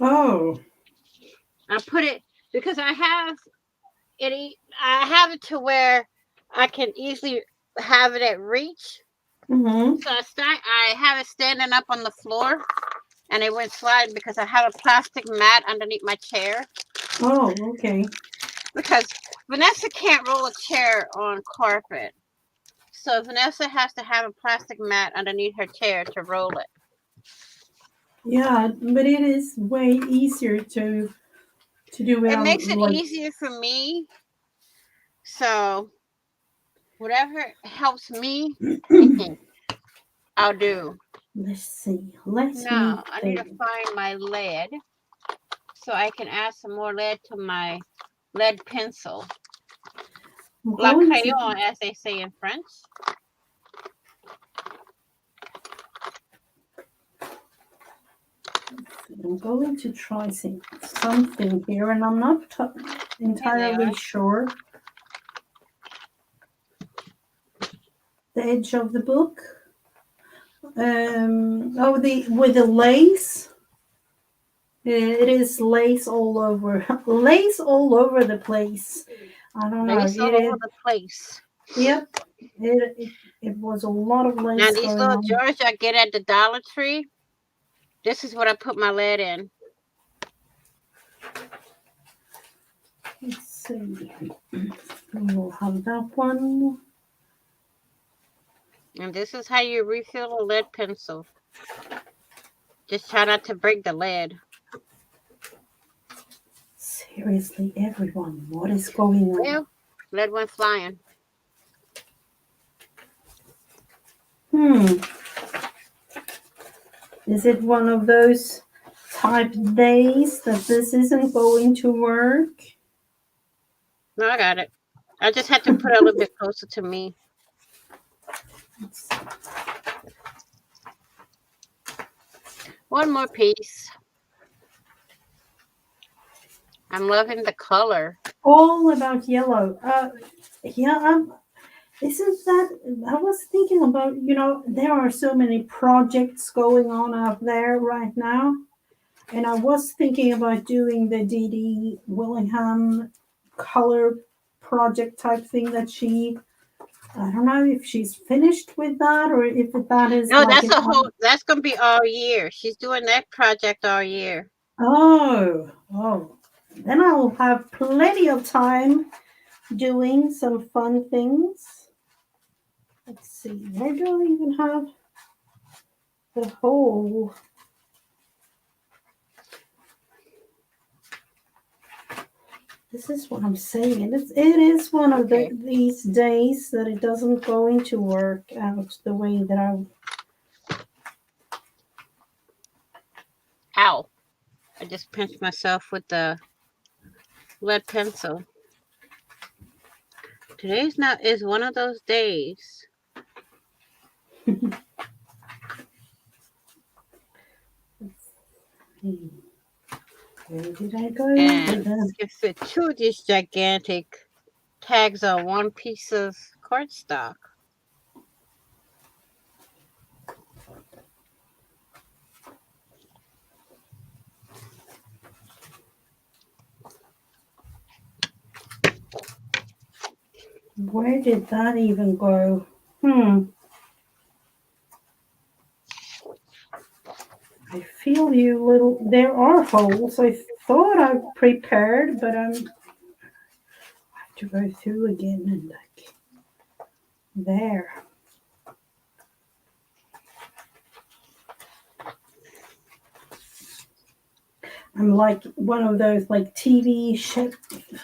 Oh. I put it because I have it to where I can easily have it at reach. Mm-hmm. So I have it standing up on the floor, and it went sliding because I have a plastic mat underneath my chair. Oh, okay. Because Vanessa can't roll a chair on carpet. So Vanessa has to have a plastic mat underneath her chair to roll it. Yeah, but it is way easier to do it It on makes it like. easier for me. So whatever helps me, I'll do. Let's see. Let me Now I need to think. find my lead so I can add some more lead to my lead pencil. La crayon, as they say in French. I'm going to try something here, and I'm not entirely sure. The edge of the book. With the lace. It is lace all over. Lace all over the place. I don't know. Lace all over the place. Yep. It was a lot of lace. Now these going little on. jars I get at the Dollar Tree, this is what I put my lead in. Let's see. We'll have that one. And this is how you refill a lead pencil. Just try not to break the lead. Seriously, everyone, what is going on? Well, lead went flying. Is it one of those type days that this isn't going to work? No, I got it. I just had to put it a little bit closer to me. One more piece. I'm loving the color. All about yellow. Yeah, isn't that, I was thinking about, there are so many projects going on out there right now. And I was thinking about doing the D.D. Willingham color project type thing that I don't know if she's finished with that or if that is. No, that's going to be all year. She's doing that project all year. Oh. Then I'll have plenty of time doing some fun things. Let's see, where do I even have? the whole. This is what I'm saying. It is one of Okay. these days that it doesn't going to work out the way that I. Ow. I just pinched myself with the lead pencil. Today's not is one of those days. Where did I go? And can fit 2 of these gigantic tags on 1 piece of cardstock. Where did that even go? I feel you little. There are holes. I thought I prepared, but I have to go through again and like there. I'm like one of those like TV ship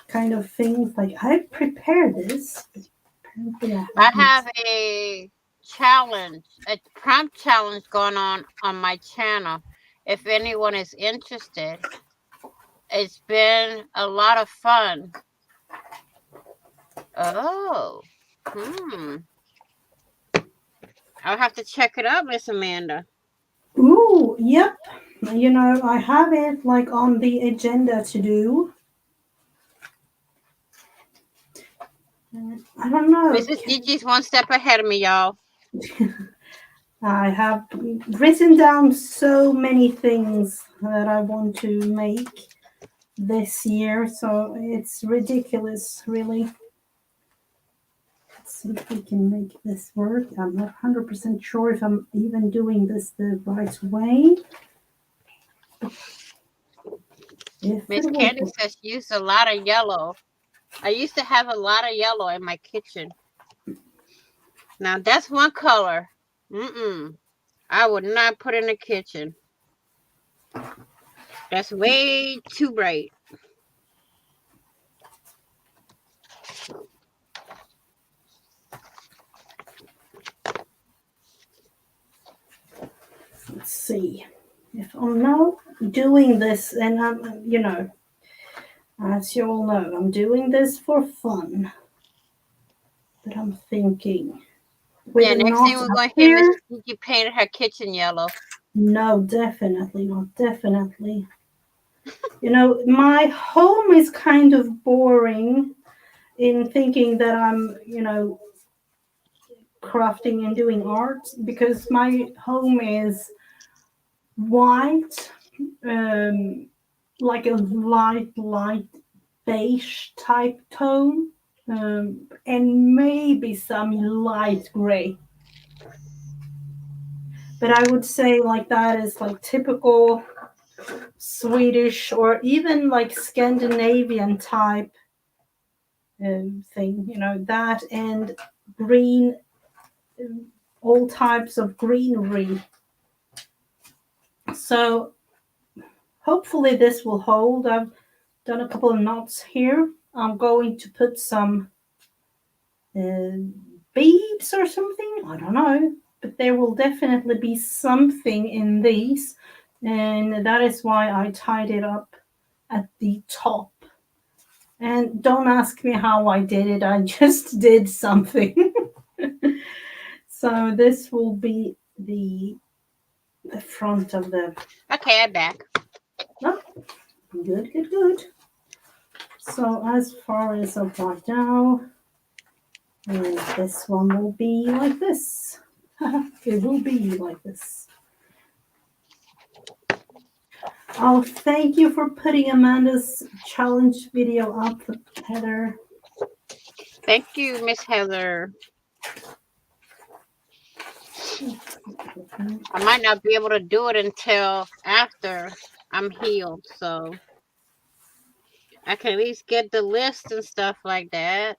kind of things. Like I prepared this. Apparently I have a challenge, a prompt challenge going on my channel. If anyone is interested, it's been a lot of fun. Oh, I'll have to check it out, Miss Amanda. Ooh, yep. You know, I have it like on the agenda to do. I don't know. Mrs. Gigi's 1 step ahead of me, y'all. I have written down so many things that I want to make this year, so it's ridiculous, really. Let's see if we can make this work. I'm not 100% sure if I'm even doing this the right way. Miss Candy says she used a lot of yellow. I used to have a lot of yellow in my kitchen. Now that's one color. I would not put in the kitchen. That's way too bright. Let's see. If I'm now doing this, and I'm, you know, as you all know, I'm doing this for fun. But I'm thinking. Yeah, next thing we're going to hear Miss Gigi painted her kitchen yellow. No, definitely not. Definitely. You know, my home is kind of boring in thinking that I'm, you know, crafting and doing art because my home is white, like a light beige type tone, and maybe some light gray. But I would say like that is like typical Swedish or even like Scandinavian type thing, you know, that and green, all types of greenery. So hopefully this will hold. I've done a couple of knots here. I'm going to put some beads or something. I don't know, but there will definitely be something in these, and that is why I tied it up at the top. And don't ask me how I did it. I just did something. So this will be the front of the. Okay, I'm back. Oh, good. So as far as of right now, this one will be like this. It will be like this. Oh, thank you for putting Amanda's challenge video up, Heather. Thank you, Miss Heather. I might not be able to do it until after I'm healed, so I can at least get the list and stuff like that.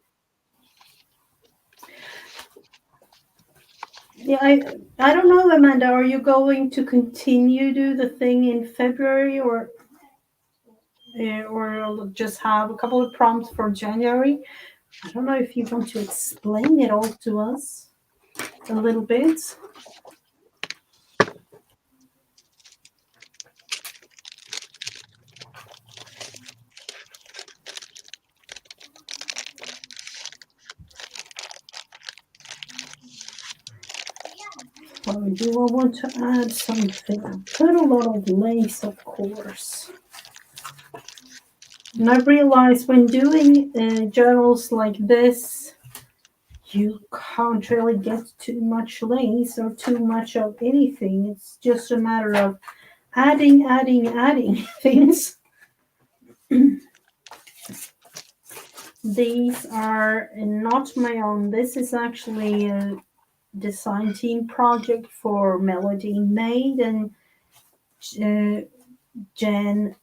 Yeah, I don't know, Amanda. Are you going to continue do the thing in February, or you'll just have a couple of prompts for January? I don't know if you want to explain it all to us a little bit. Or do I want to add something? I put a lot of lace, of course. And I realized when doing journals like this, you can't really get too much lace or too much of anything. It's just a matter of adding things. These are not my own. This is actually a design team project for Melody Maid and uh, Jen.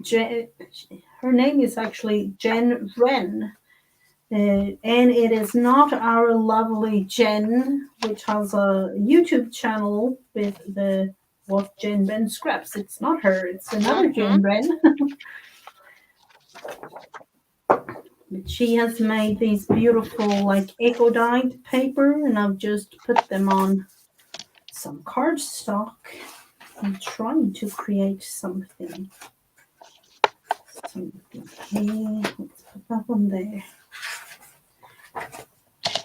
Jen. Her name is actually Jen Wren. And it is not our lovely Jen, which has a YouTube channel with the What Jen Ben Scraps. It's not her, it's another Mm-hmm. Jen Wren. But she has made these beautiful, like, eco dyed paper, and I've just put them on some cardstock. I'm trying to create something. Here. Let's put that one there.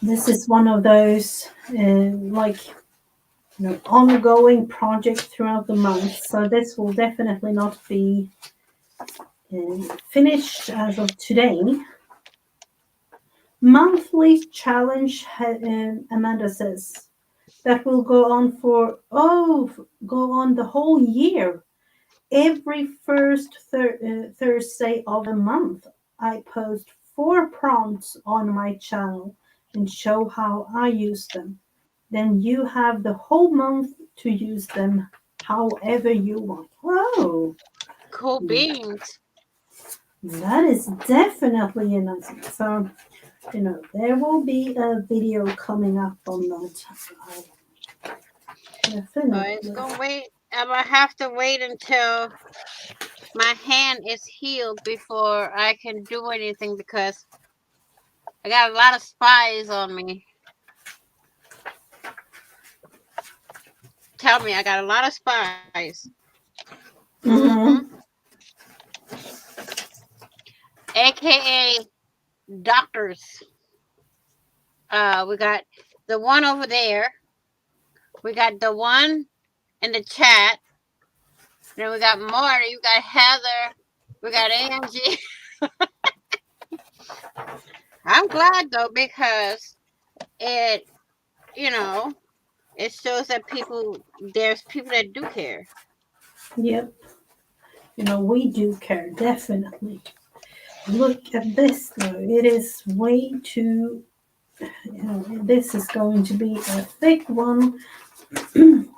This is one of those, ongoing project throughout the month. So this will definitely not be finished as of today. Monthly challenge, Amanda says, that will go on go on the whole year. Every first Thursday of the month, I post 4 prompts on my channel and show how I use them. Then you have the whole month to use them however you want. Whoa, Cool beans. that is definitely a nice one. So, there will be a video coming up on that. It's Definitely. gonna wait. I'm gonna have to wait until my hand is healed before I can do anything because I got a lot of spies on me. Tell me, I got a lot of spies. Mm-hmm. Mm-hmm. AKA doctors. We got the one over there. We got the one in the chat. Then we got Marty. We got Heather. We got Angie. I'm glad though because it, you know, it shows that there's people that do care. Yep. We do care, definitely. Look at this, though. It is way too. This is going to be a thick one. An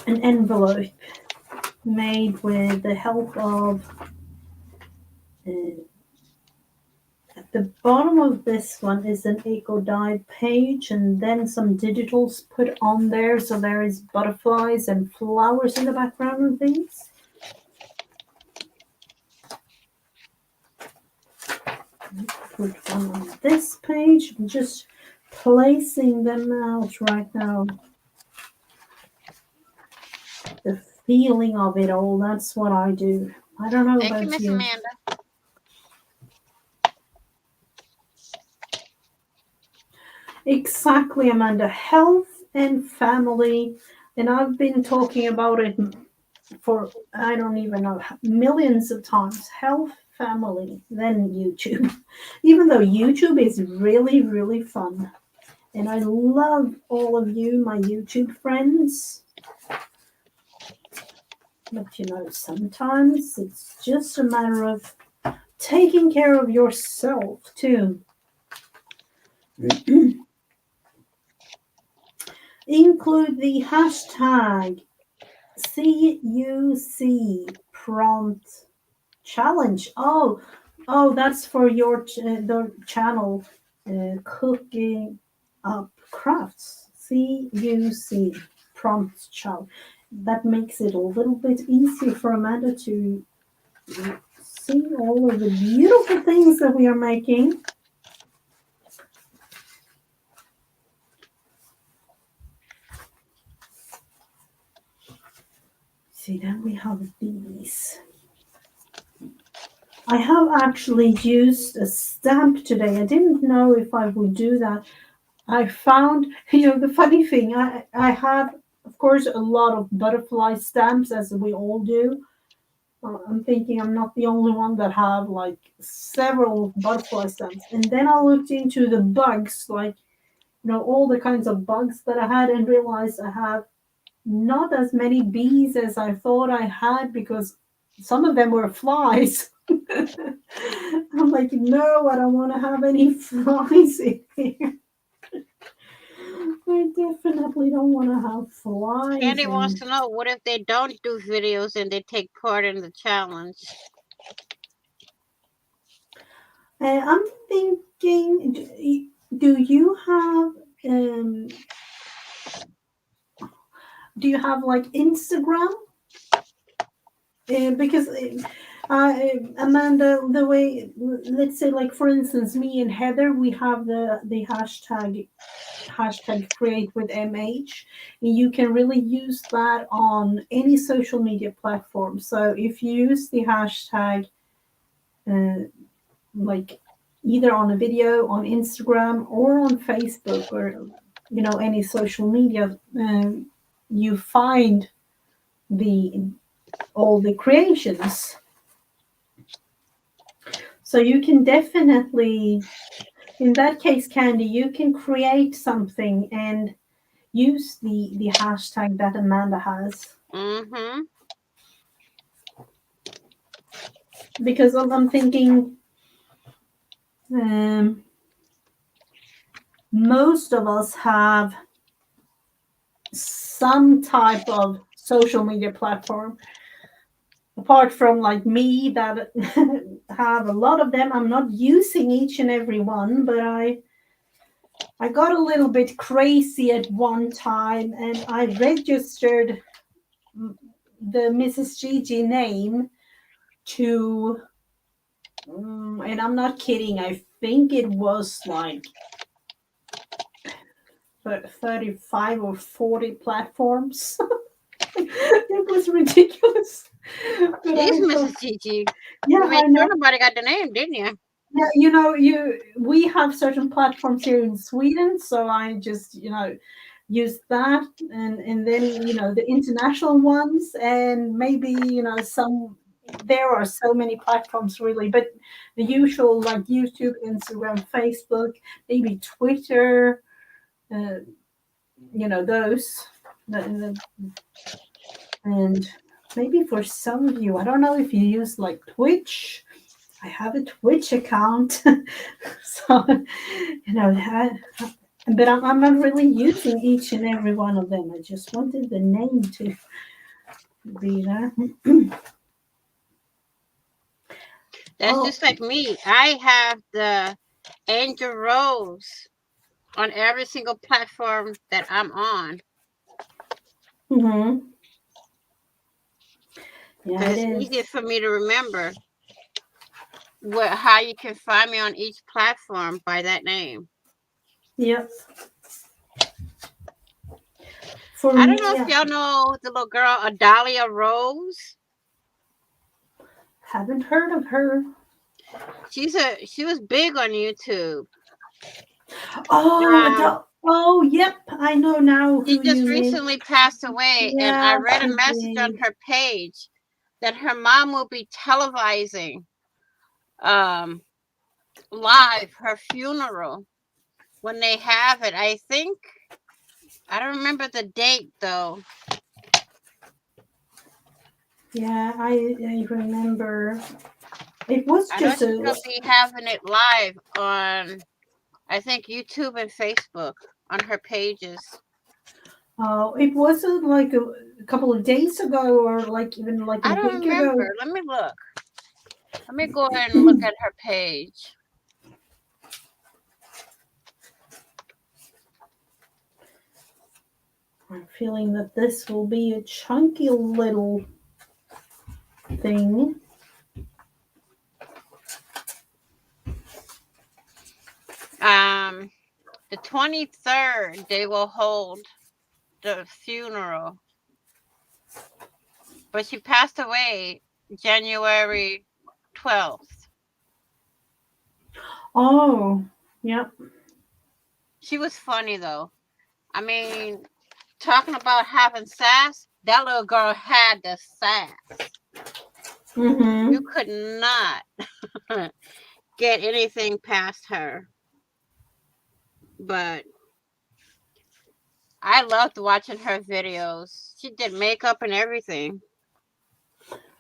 envelope made with the help of. Uh, at the bottom of this one is an eco dyed page, and then some digitals put on there. So there is butterflies and flowers in the background and things. Put one on this page. I'm just placing them out right now. The feeling of it all, that's what I do. I don't know Thank you, about Miss you. Amanda. Exactly, Amanda. Health and family. And I've been talking about it for, I don't even know, millions of times. Health, family, then YouTube. Even though YouTube is really, really fun. And I love all of you, my YouTube friends. But sometimes it's just a matter of taking care of yourself too. Include the hashtag CUC prompt challenge. Oh, that's for your the channel, cooking. up crafts. CUC, prompt child. That makes it a little bit easier for Amanda to see all of the beautiful things that we are making. See, then we have these. I have actually used a stamp today. I didn't know if I would do that. I found, the funny thing, I have, of course, a lot of butterfly stamps, as we all do. I'm thinking I'm not the only one that have like several butterfly stamps. And then I looked into the bugs, like, all the kinds of bugs that I had, and realized I have not as many bees as I thought I had, because some of them were flies. I'm like, no, I don't want to have any flies in here. I definitely don't want to have flies. Candy wants to know, what if they don't do videos and they take part in the challenge? I'm thinking, do you have like Instagram? Because Amanda, the way, let's say, like, for instance, me and Heather, we have the hashtag create with MH. You can really use that on any social media platform. So if you use the hashtag, like, either on a video on Instagram or on Facebook, or any social media, you find all the creations. So you can definitely, in that case, Candy, you can create something and use the hashtag that Amanda has. Mm-hmm. Because I'm thinking, most of us have some type of social media platform. Apart from, like, me, that have a lot of them. I'm not using each and every one, but I got a little bit crazy at one time, and I registered the Mrs. Gigi name to, and I'm not kidding, I think it was like 35 or 40 platforms. It was ridiculous. But She's Mrs. Gigi. Yeah, You made I know. sure nobody got the name, didn't you? Yeah, we have certain platforms here in Sweden, so I just, use that, and then, the international ones, and maybe, there are so many platforms, really, but the usual, like YouTube, Instagram, Facebook, maybe Twitter, those. And maybe for some of you, I don't know if you use like Twitch. I have a Twitch account, so but I'm not really using each and every one of them. I just wanted the name to be there. That's just like me. I have the Angel Rose on every single platform that I'm on. Mm-hmm. Yeah, It's easier for me to remember how you can find me on each platform by that name. Yep. I don't know if y'all know the little girl Adalia Rose. Haven't heard of her. She was big on YouTube. Oh, yep, I know now. She just recently passed away, and I read a message on her page that her mom will be televising live her funeral when they have it. I think, I don't remember the date though. Yeah, I remember. It was just she'll be having it live on, I think, YouTube and Facebook on her pages. Oh, it wasn't like a couple of days ago, or like even like a week ago. Let me look. Let me go ahead and look at her page. I'm feeling that this will be a chunky little thing. The 23rd, they will hold the funeral. But she passed away January 12th. Oh, yep. She was funny, though. I mean, talking about having sass, that little girl had the sass. Mm-hmm. You could not get anything past her. But I loved watching her videos. She did makeup and everything.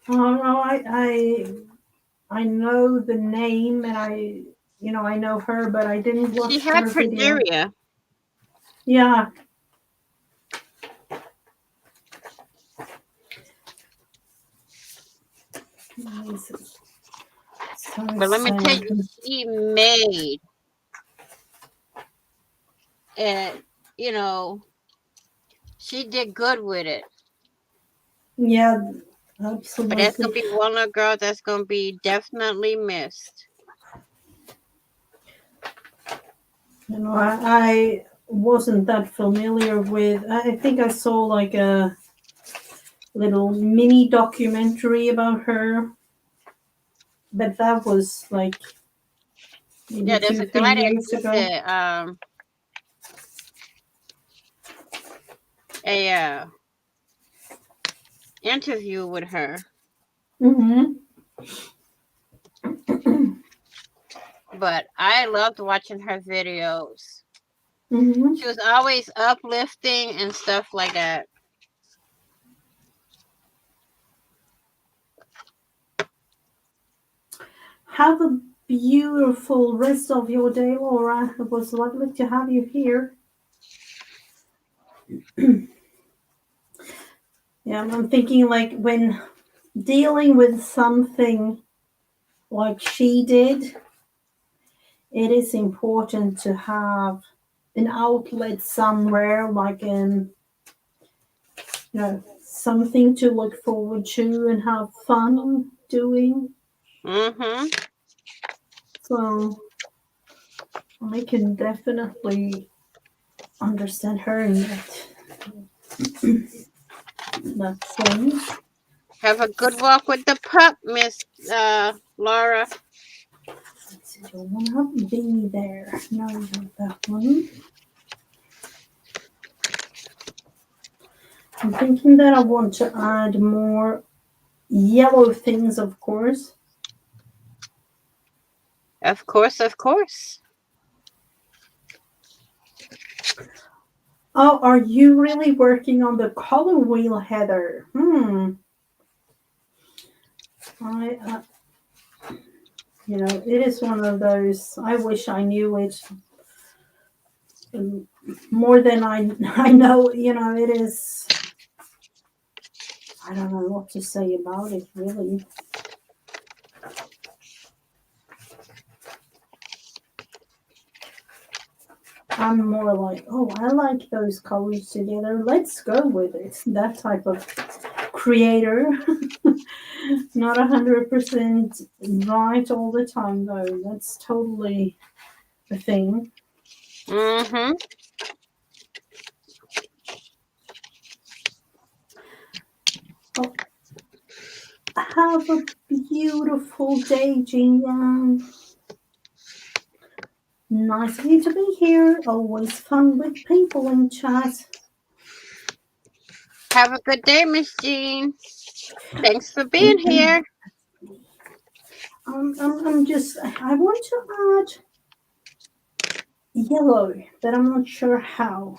Oh no, I know the name, and I know her, but I didn't She watch had her video. Friendsday. Yeah. So But let me tell sad. you, she made it, she did good with it. Yeah, But that's absolutely. going to be one little girl that's going to be definitely missed. I wasn't that familiar with. I think I saw like a little mini documentary about her, but that was like maybe Yeah, there's two, a three guy that years did ago. a interview with her. Mm-hmm. But I loved watching her videos. Mm-hmm. She was always uplifting and stuff like that. Have a beautiful rest of your day, Laura. It was lovely to have you here. Yeah, I'm thinking like when dealing with something like she did, it is important to have an outlet somewhere, like something to look forward to and have fun doing. Mm-hmm. So I can definitely understand her in that sense. Have a good walk with the pup, Miss Laura. So you want to be there. No, not that one. I'm thinking that I want to add more yellow things, of course. Of course, of course. Oh, are you really working on the color wheel, Heather? I, it is one of those. I wish I knew it more than I know. It is. I don't know what to say about it, really. I'm more like, oh, I like those colors together. Let's go with it. That type of creator. Not 100% right all the time, though. That's totally a thing. Mm-hmm. Oh, have a beautiful day, Jean. Nice of you to be here. Always fun with people in chat. Have a good day, Miss Jean. Thanks for being here. I'm just. I want to add yellow, but I'm not sure how.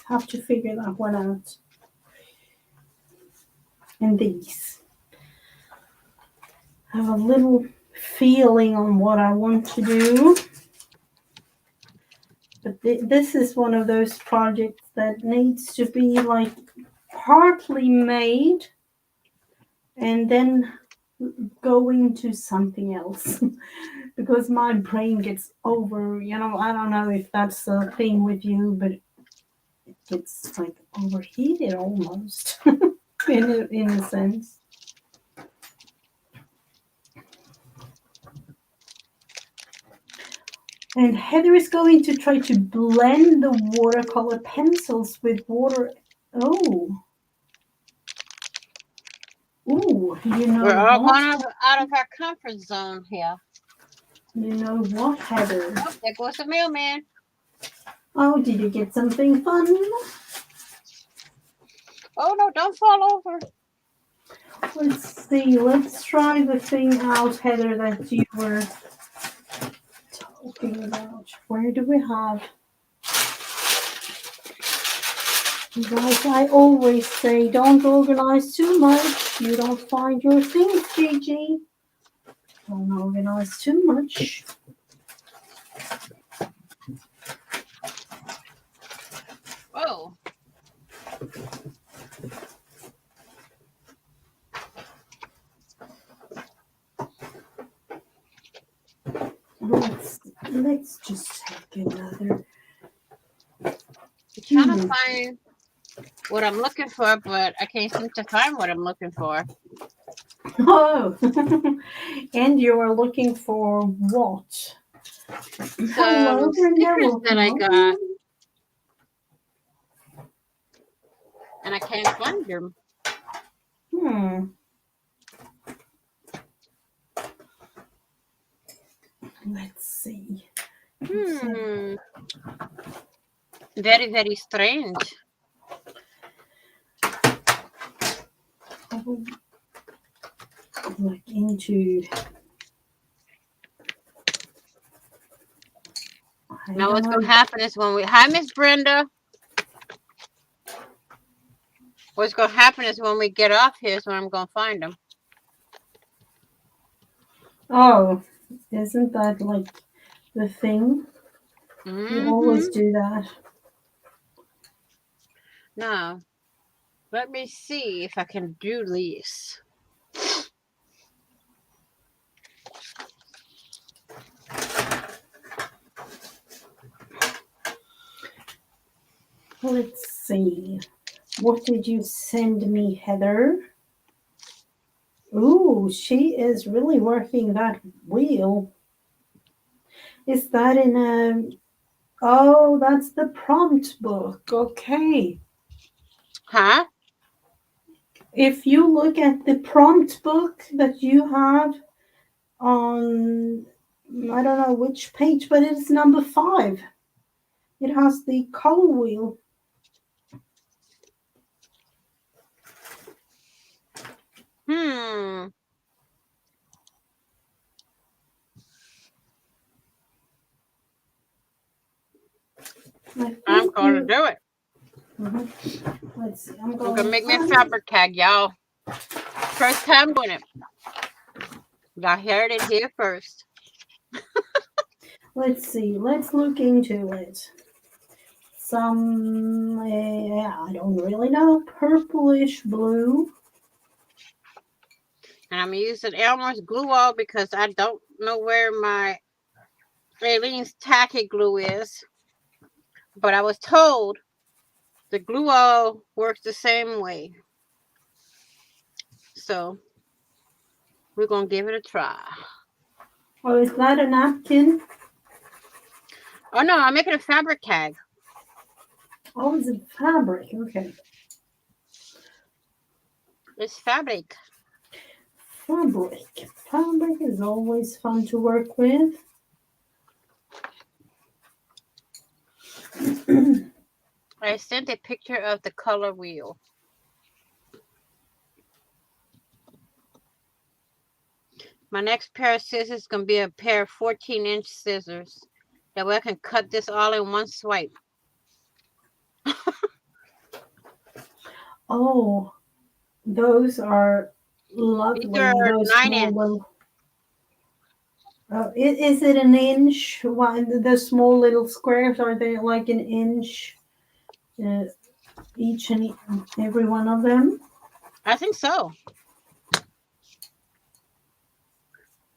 Have to figure that one out. And these. I have a little feeling on what I want to do. But this is one of those projects that needs to be like partly made and then go into something else because my brain gets over, I don't know if that's a thing with you, but it's like overheated almost, in a sense. And Heather is going to try to blend the watercolor pencils with water. Oh, ooh, you know We're all what? going out of our comfort zone here. You know what, Heather? Oh, there goes the mailman. Oh, did you get something fun? Oh no, don't fall over. Let's see. Let's try the thing out, Heather, that you were talking about. Where do we have? Guys, I always say don't organize too much. You don't find your things, Gigi. Don't organize too much. Oh. Let's just take another. I'm trying to find what I'm looking for, but I can't seem to find what I'm looking for. Oh, and you are looking for what? Hello, Some stickers that I got, and I can't find them. Let's see. Very, very strange. Look into. Now what's going to happen is when we... Hi, Miss Brenda. What's going to happen is when we get off here is when I'm going to find them. Oh, isn't that like the thing? You always do that. Now, let me see if I can do this. Let's see. What did you send me, Heather? Ooh, she is really working that wheel. Is that in a... Oh, that's the prompt book. Okay. Huh? If you look at the prompt book that you have on, I don't know which page, but it's number 5. It has the color wheel. I'm going to do it. Let's see. I'm going to make me a fabric tag, y'all. First time doing it. Y'all heard it here first. Let's see. Let's look into it. Some, I don't really know, purplish blue. And I'm using Elmer's glue wall because I don't know where my Aileen's tacky glue is. But I was told the glue wall works the same way. So we're going to give it a try. Oh, is that a napkin? Oh, no, I'm making a fabric tag. Oh, it's a fabric. Okay. It's fabric. Fabric. Fabric is always fun to work with. I sent a picture of the color wheel. My next pair of scissors is going to be a pair of 14-inch scissors. That way I can cut this all in one swipe. Oh, those are lovely. These are those 9-inch. Is it an inch? The small little squares, are they like an inch each and every one of them? I think so.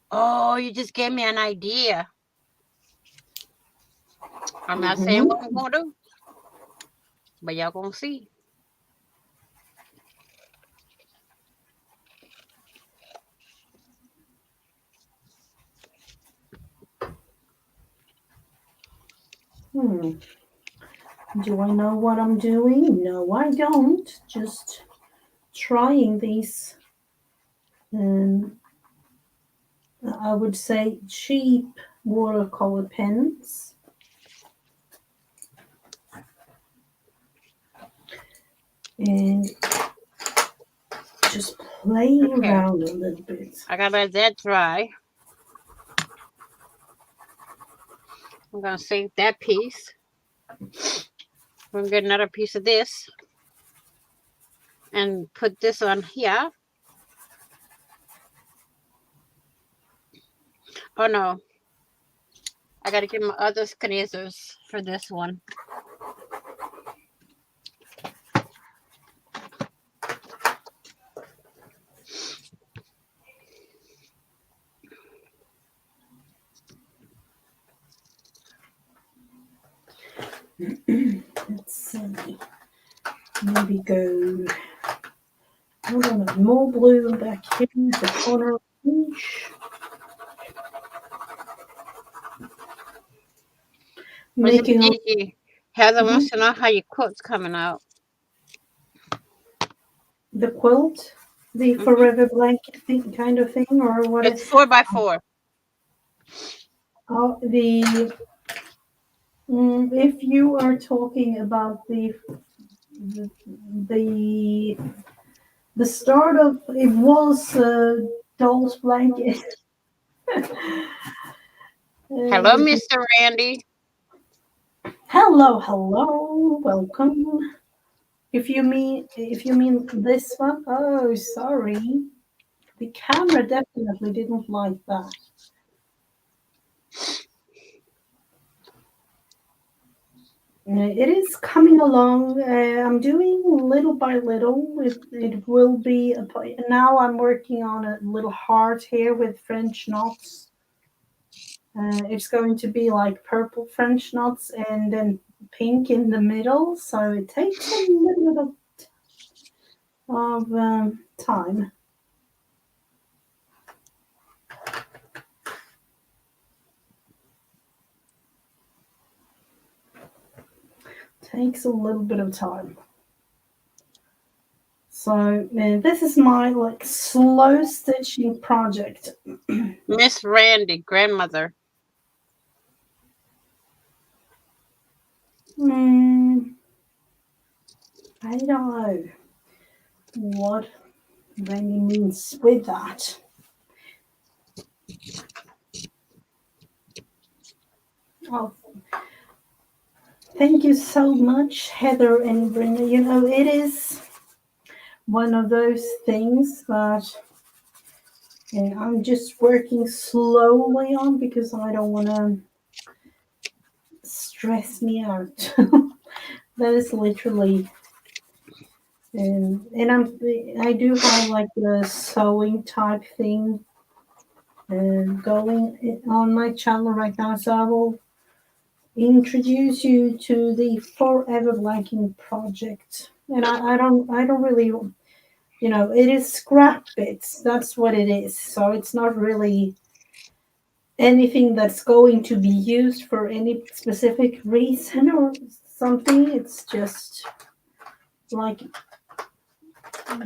Oh, you just gave me an idea. I'm not saying what I'm going to do, but y'all going to see. Hmm. Do I know what I'm doing? No, I don't. Just trying these, um, I would say, cheap watercolor pens. And just play Okay, around a little bit. I gotta let that dry. I'm gonna save that piece. We're gonna get another piece of this and put this on here. Oh no, I gotta get my other scissors for this one. Let's see. Maybe go. I don't know, more blue back here in the corner of each. Where's the Making a Gigi? Heather mhm, wants to know how your quilt's coming out. the quilt, the Hmm. forever blanket thing, kind of thing, or what? It's 4x4. Oh, if you are talking about the the, the start of it was doll's blanket. Hello, Uh, Mr. Randy. hello, hello, welcome. If you mean this one, oh sorry. The camera definitely didn't like that. It is coming along. I'm doing little by little. It will be now. I'm working on a little heart here with French knots. It's going to be like purple French knots and then pink in the middle. So it takes a little bit of time. Takes a little bit of time. So this is my like slow stitching project. Miss Randy, grandmother. Hmm, I don't know what Randy means with that. Oh, thank you so much, Heather and Brenda. You know, it is one of those things that I'm just working slowly on because I don't want to stress me out. That is literally, I do have like the sewing type thing going on my channel right now, so I will introduce you to the Forever Blanking project. And I don't really, it is scrap bits. That's what it is. So it's not really anything that's going to be used for any specific reason or something. It's just like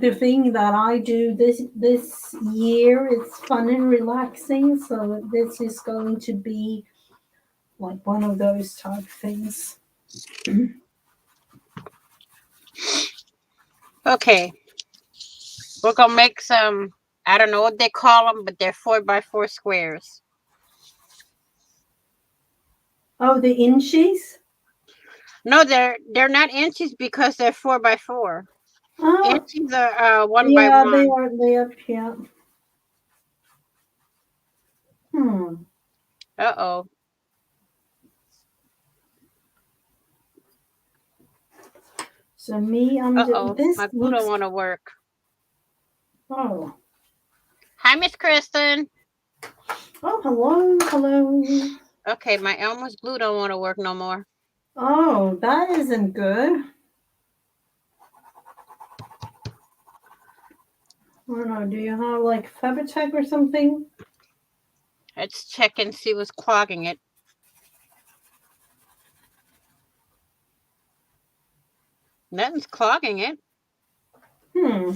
the thing that I do this year. It's fun and relaxing. So this is going to be like one of those type things. Okay, we're gonna make some. I don't know what they call them, but they're 4x4 squares. Oh, the inchies. No, they're not inches because they're 4x4. Oh, Inches are one by yeah, they one. are. They are. Yeah. Hmm. Uh oh. So me, Uh oh. this My glue don't looks. want to work. Oh. Hi, Miss Kristen. Oh, hello, hello. Okay, my Elmer's glue don't want to work no more. Oh, that isn't good. I don't know. Do you have like Fabitech or something? Let's check and see what's clogging it. Nothing's clogging it. Hmm.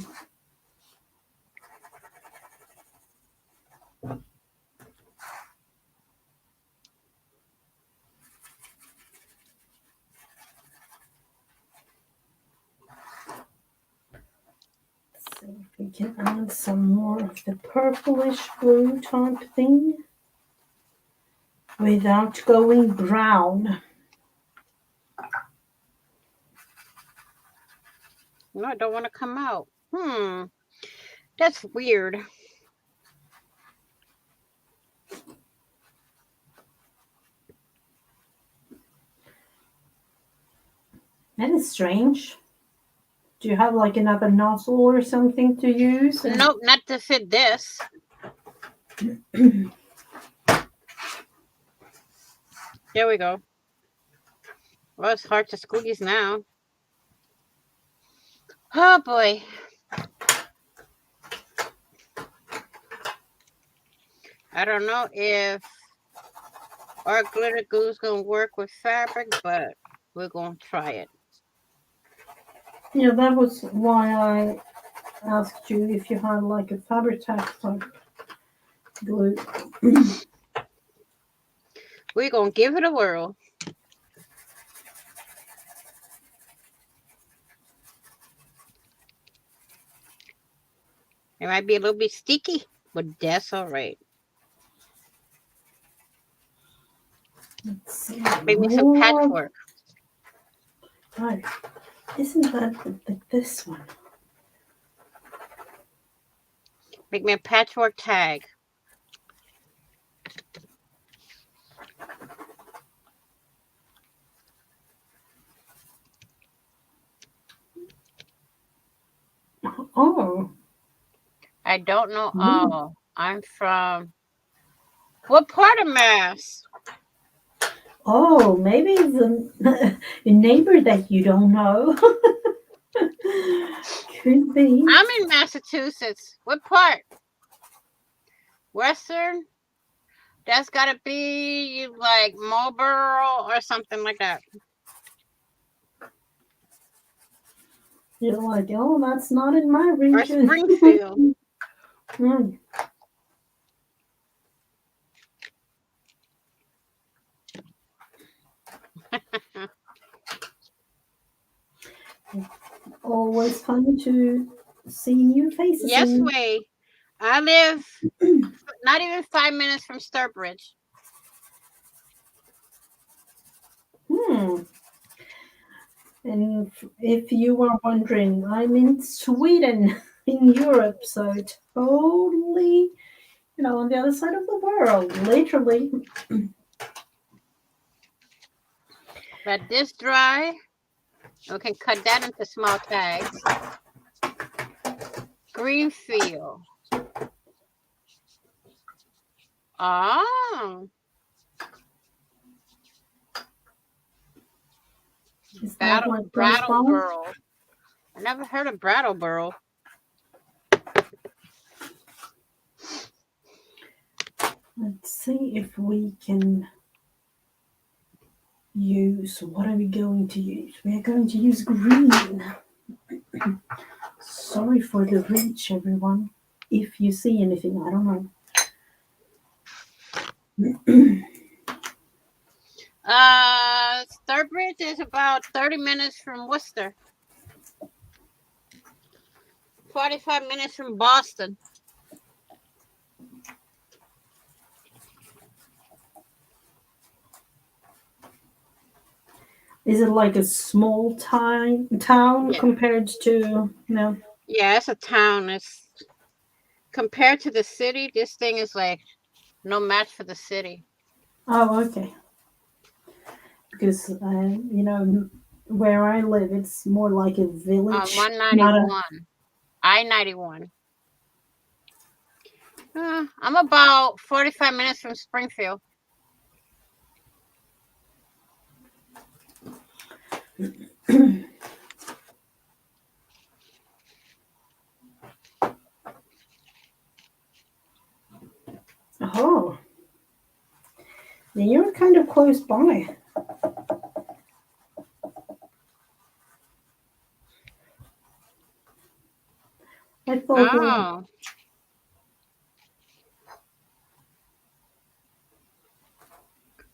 Let's see if we can add some more of the purplish blue type thing without going brown. No, I don't want to come out. That's weird. That is strange. Do you have like another nozzle or something to use? Nope, not to fit this. There we go. Well, it's hard to squeeze now. Oh boy. I don't know if our glitter glue is going to work with fabric, but we're going to try it. Yeah, that was why I asked you if you had like a Fabric-Tac type glue. We're going to give it a whirl. It might be a little bit sticky, but that's all right. Let's see. Make me some patchwork. Right. Isn't that like this one? Make me a patchwork tag. Oh. I don't know. Oh, I'm from what part of Mass? Oh, maybe it's a neighbor that you don't know. Could be. I'm in Massachusetts. What part? Western? That's got to be like Marlboro or something like that. You're like, oh, that's not in my Or region. Springfield. Always fun to see new faces. Yes, way. I live not even 5 minutes from Sturbridge. And if you were wondering, I'm in Sweden, in Europe, so totally, on the other side of the world, literally. Let this dry. We can cut that into small tags. Greenfield. Oh. Brattleboro. I never heard of Brattleboro. Let's see if we can use, what are we going to use? We are going to use green. Sorry for the reach, everyone. If you see anything, I don't know. Sturbridge is about 30 minutes from Worcester. 45 minutes from Boston. Is it like a small town compared to, Yeah, it's a town. It's compared to the city, this thing is like no match for the city. Oh, okay. Because, where I live, it's more like a village. 191. I-91. I'm about 45 minutes from Springfield. Oh. Then you're kind of close by. I thought, Oh.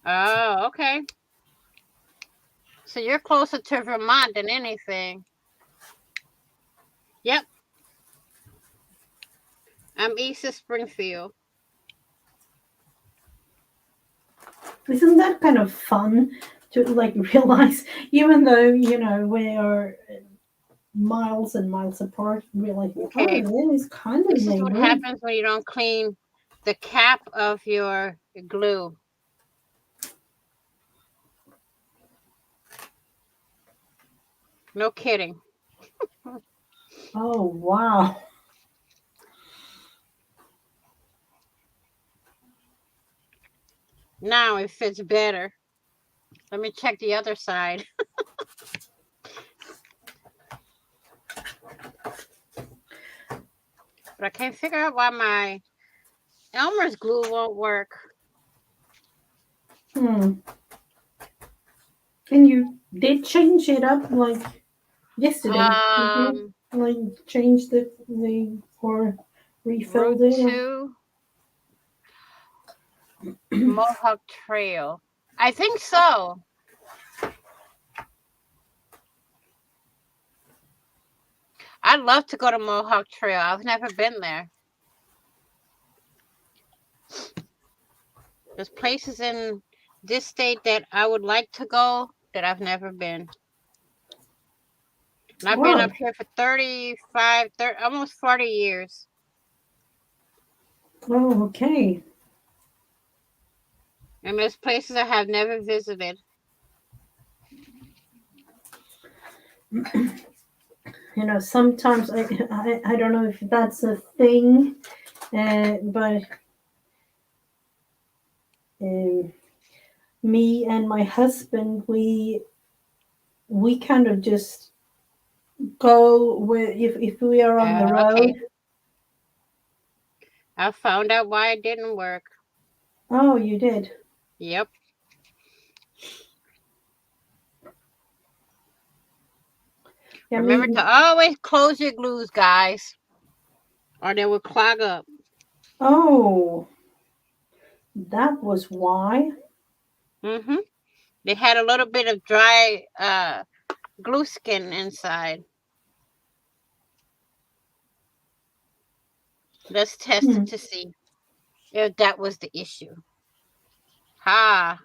Oh, okay. So you're closer to Vermont than anything. Yep. I'm east of Springfield. isn't that kind of fun to like realize, even though we are miles and miles apart, we're like, oh, Okay. it is kind of This is what neighborhood. happens when you don't clean the cap of your glue. No kidding. Oh wow. Now it fits better. Let me check the other side. But I can't figure out why my Elmer's glue won't work. And you did change it up like yesterday. Did you like change the or refilled Route it? 2, Mohawk Trail. I think so. I'd love to go to Mohawk Trail. I've never been there. There's places in this state that I would like to go that I've never been. And I've been Wow. up here for 35, almost 40 years. Oh, okay. And there's places I have never visited. Sometimes I don't know if that's a thing, but me and my husband, we kind of just go with if we are on the road. Okay. I found out why it didn't work. Oh, you did? Yep. Yeah, Remember to always close your glues, guys, or they will clog up. Oh, that was why. Mm-hmm. They had a little bit of dry glue skin inside. Let's test it to see if that was the issue. Ha.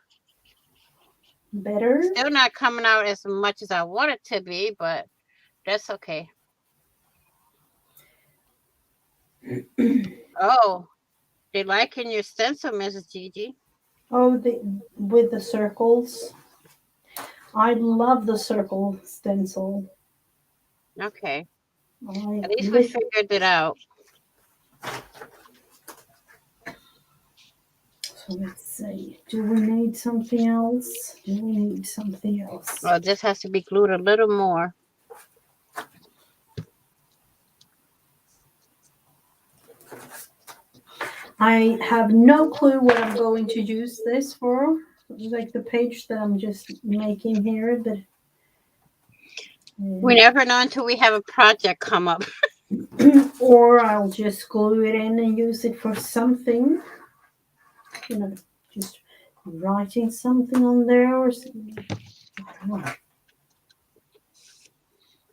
Better? Still not coming out as much as I want it to be, but that's okay. Oh, they liking your stencil, Mrs. Gigi. Oh, with the circles. I love the circle stencil. Okay. I At least we figured it out. So let's see. Do we need something else? Well, this has to be glued a little more. I have no clue what I'm going to use this for. Like the page that I'm just making here, but We never know until we have a project come up. or I'll just glue it in and use it for something. Just writing something on there or something. I don't know.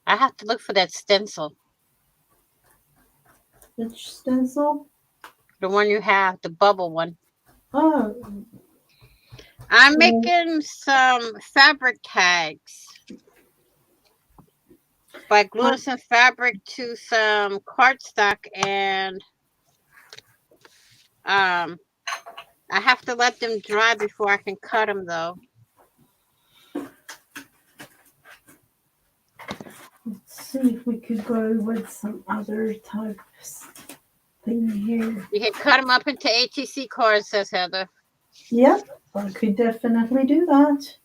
I have to look for that stencil. Which stencil? The one you have, the bubble one. Oh. I'm making some fabric tags by gluing some fabric to some cardstock, and I have to let them dry before I can cut them, though. Let's see if we could go with some other type thing here. You can cut them up into ATC cards, says Heather. Yep, I could definitely do that.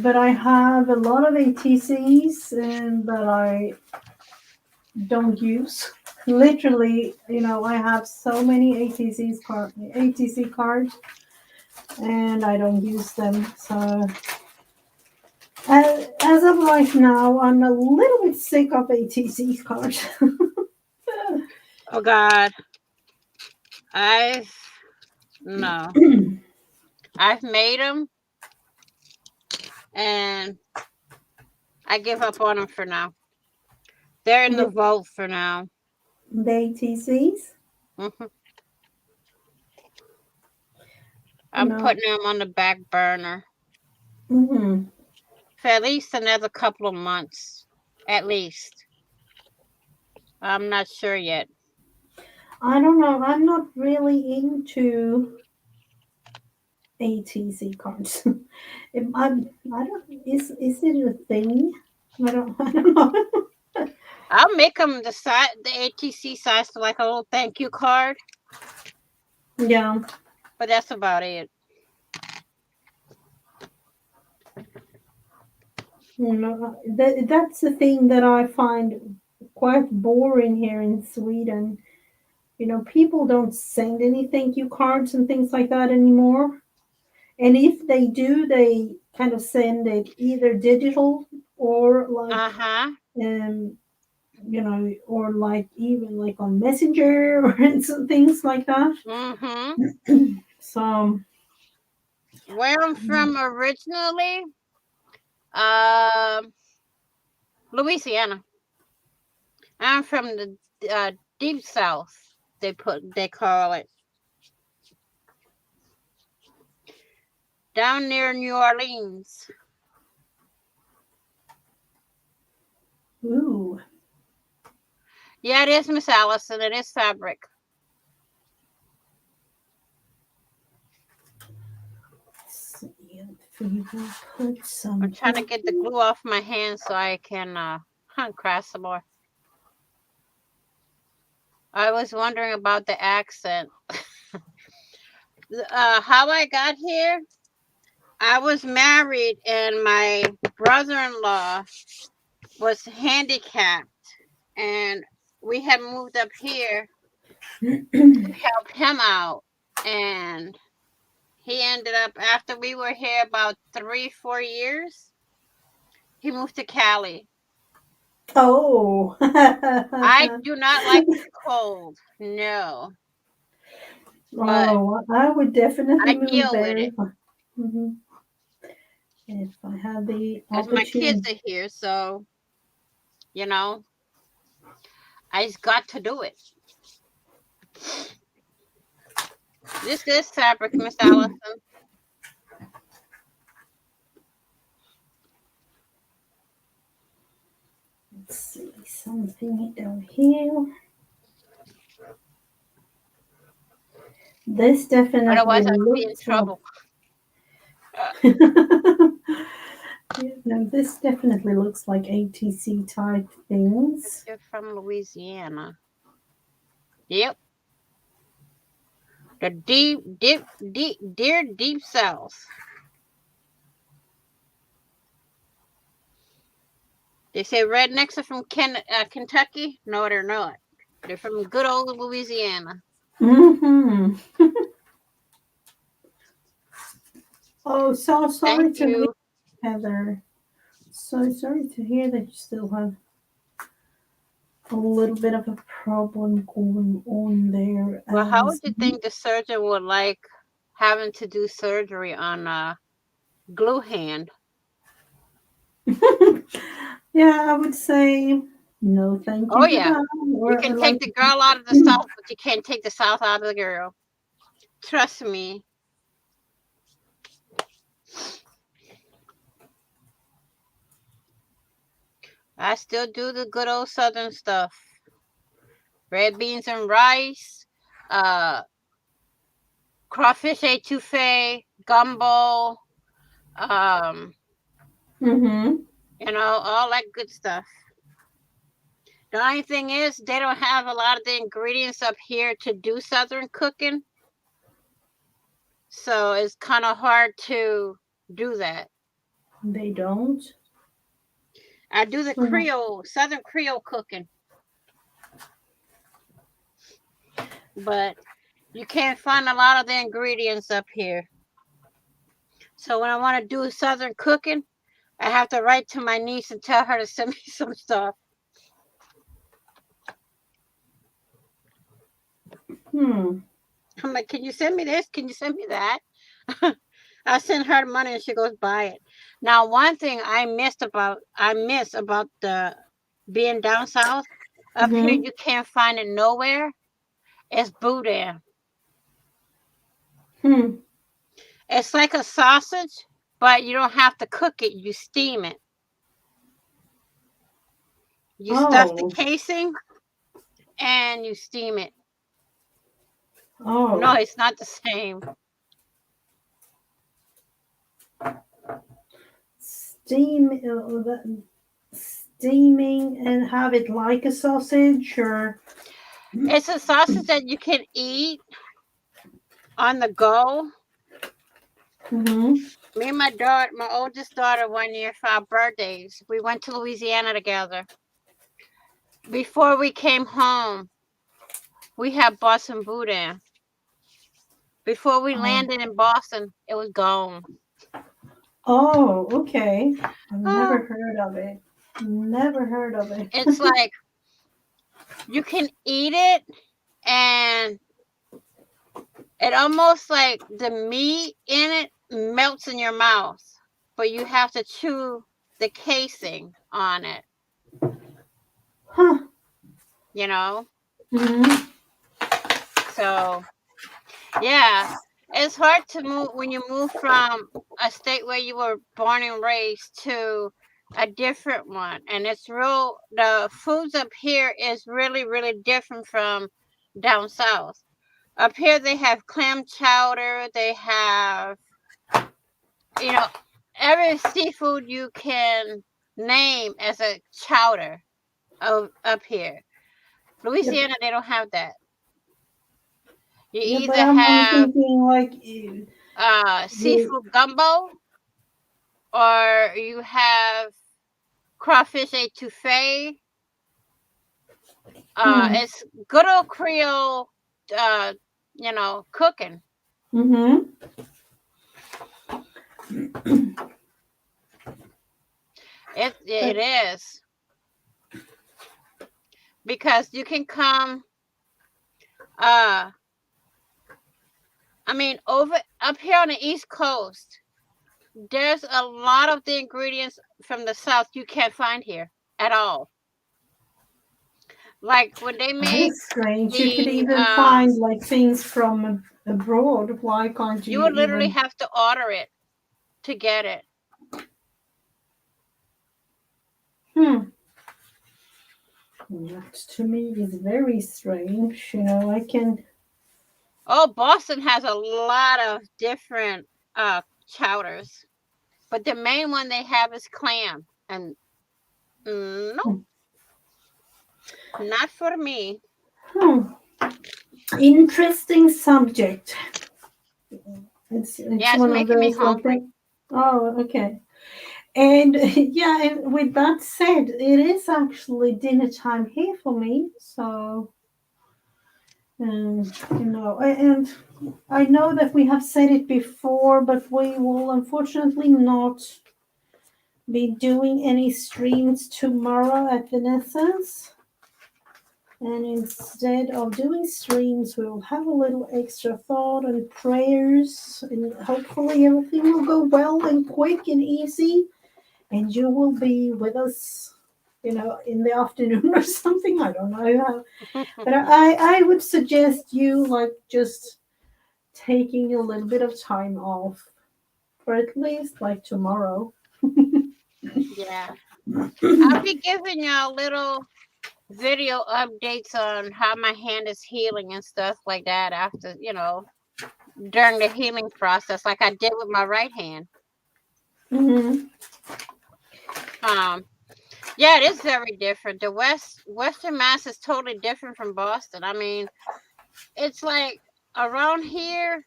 But I have a lot of ATCs that I don't use. Literally, I have so many ATC cards, and I don't use them. So, and as of right now, I'm a little bit sick of ATC cards. Oh God, no, I've made them, and I give up on them for now. They're in the vault for now. The ATCs? Mm-hmm. I'm putting them on the back burner Mm-hmm. for at least another couple of months, at least. I'm not sure yet. I don't know. I'm not really into ATC cards. I don't. Is it a thing? I don't know. I'll make them the ATC size to like a little thank you card. Yeah. But that's about it. No, that's the thing that I find quite boring here in Sweden. People don't send any thank you cards and things like that anymore. And if they do, they kind of send it either digital or like, um, or like even like on Messenger or some things like that. Mm-hmm. So, Where I'm from originally, Louisiana. I'm from the deep south. They call it down near New Orleans. ooh. Yeah, it is, Miss Allison. It is fabric. I'm trying to get the glue off my hand so I can craft some more. I was wondering about the accent. How I got here, I was married and my brother-in-law was handicapped, and we had moved up here to help him out, and he ended up, after we were here about 3-4 years, he moved to Cali. Oh. I do not like the cold. No. But I would definitely I move deal there with it. If I had the Because my kids opportunity. are here, so, I just got to do it. This is fabric, Miss Allison. Let's see something down here. This definitely Otherwise, I would be in looks trouble. No, this definitely looks like ATC type things. You're from Louisiana. Yep. The deep south. They say rednecks are from Kentucky. No, they're not. They're from good old Louisiana. Mm-hmm. Oh, so sorry Thank to hear, you. Heather. So sorry to hear that you still have a little bit of a problem going on there. Well, how would you think the surgeon would like having to do surgery on a glue hand? Yeah, I would say no, thank you Oh, for yeah. that. You can take the girl out of the south, but you can't take the south out of the girl. Trust me. I still do the good old southern stuff. Red beans and rice, crawfish etouffee, gumbo, all that good stuff. The only thing is they don't have a lot of the ingredients up here to do southern cooking. So it's kind of hard to do that. They don't? I do the southern Creole cooking. But you can't find a lot of the ingredients up here. So when I want to do southern cooking, I have to write to my niece and tell her to send me some stuff. Hmm. I'm like, can you send me this? Can you send me that? I send her the money and she goes buy it. Now, one thing I miss about the being down south. Up here, Mm-hmm. you can't find it nowhere. It's boudin. Hmm. It's like a sausage, but you don't have to cook it. You steam it. You stuff the Oh. casing and you steam it. No, Oh. it's not the same. Steaming and have it like a sausage, or It's a sausage that you can eat on the go. mm-hmm. Me and my oldest daughter, 1 year for our birthdays, we went to Louisiana together. Before we came home, we had bought some boudin. Before we Oh. landed in Boston, it was gone. Oh, okay. I've never Oh, heard of it. Never heard of it. it's like you can eat it and it almost like the meat in it melts in your mouth, but you have to chew the casing on it, Huh. you know? Mm-hmm. So, yeah, it's hard to move when you move from a state where you were born and raised to a different one. And the foods up here is really, really different from down south. Up here, they have clam chowder, they have, you know, every seafood you can name as a chowder up here. Yep. Louisiana, they don't have that. You Yeah, but either I'm have thinking like the seafood gumbo or you have crawfish etouffee. hmm. It's good old Creole, uh, cooking. Mm-hmm. It is because you can come. Uh, I mean, over up here on the East Coast, there's a lot of the ingredients from the South you can't find here at all. Like when they That make is strange. You could the even find like things from abroad. Why can't you you would literally even? have to order it to get it. Hmm. That to me is very strange. I can. Oh, Boston has a lot of different chowders, but the main one they have is clam, and no, not for me. Hmm. Interesting subject. It's Yeah, it's one of making me those like hungry. that. Oh, okay. And yeah, and with that said, it is actually dinner time here for me. So, and I know that we have said it before, but we will unfortunately not be doing any streams tomorrow at Vanessa's. And instead of doing streams, we will have a little extra thought and prayers, and hopefully everything will go well and quick and easy. And you will be with us, in the afternoon or something. I don't know. But I would suggest you like just taking a little bit of time off for at least like tomorrow. Yeah, I'll be giving y'all little video updates on how my hand is healing and stuff like that after, during the healing process, like I did with my right hand. Hmm. Um, yeah, it is very different. The Western Mass is totally different from Boston. I mean, it's like around here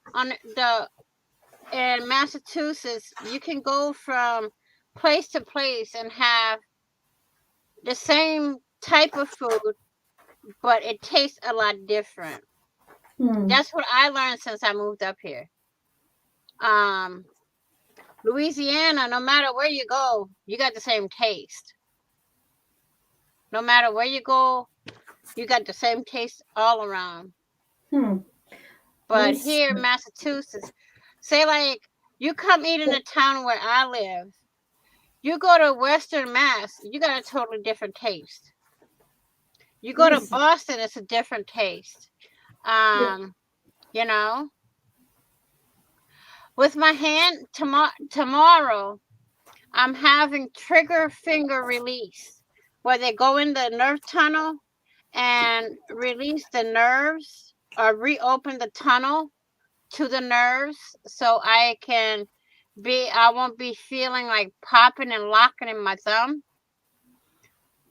in Massachusetts, you can go from place to place and have the same type of food, but it tastes a lot different. Hmm. That's what I learned since I moved up here. Um, Louisiana, no matter where you go, you got the same taste. No matter where you go, you got the same taste all around. Hmm. But This. here in Massachusetts, say like you come eat in the town where I live, you go to Western Mass, you got a totally different taste. You go to This. Boston, it's a different taste. Yeah. You know, with my hand tomorrow, I'm having trigger finger release, where they go in the nerve tunnel and release the nerves or reopen the tunnel to the nerves so I won't be feeling like popping and locking in my thumb.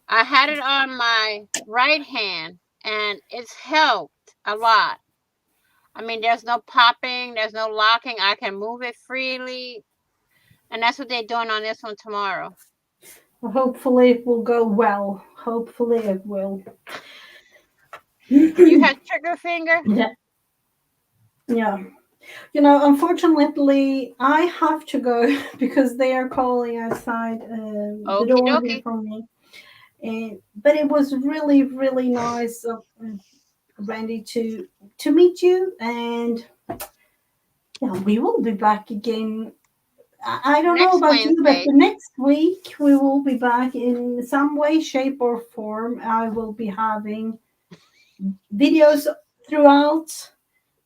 I had it on my right hand and it's helped a lot. I mean, there's no popping, there's no locking. I can move it freely. And that's what they're doing on this one tomorrow. Hopefully it will go well. Hopefully it will. You have trigger finger? Yeah. Yeah. You know, unfortunately, I have to go because they are calling outside the Okie door here dokie. for me. And but it was really, really nice, Randy, to meet you. And yeah, we will be back again. I don't know Next about you, but Wednesday. the next week we will be back in some way, shape, or form. I will be having videos throughout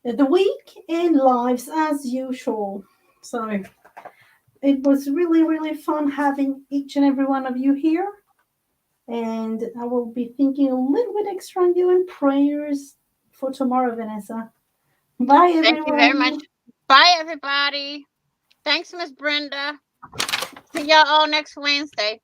the week and lives as usual. So it was really, really fun having each and every one of you here. And I will be thinking a little bit extra on you and prayers for tomorrow, Vanessa. Bye, Thank you very much. everyone. Bye, everybody. Thanks, Miss Brenda. See y'all all next Wednesday.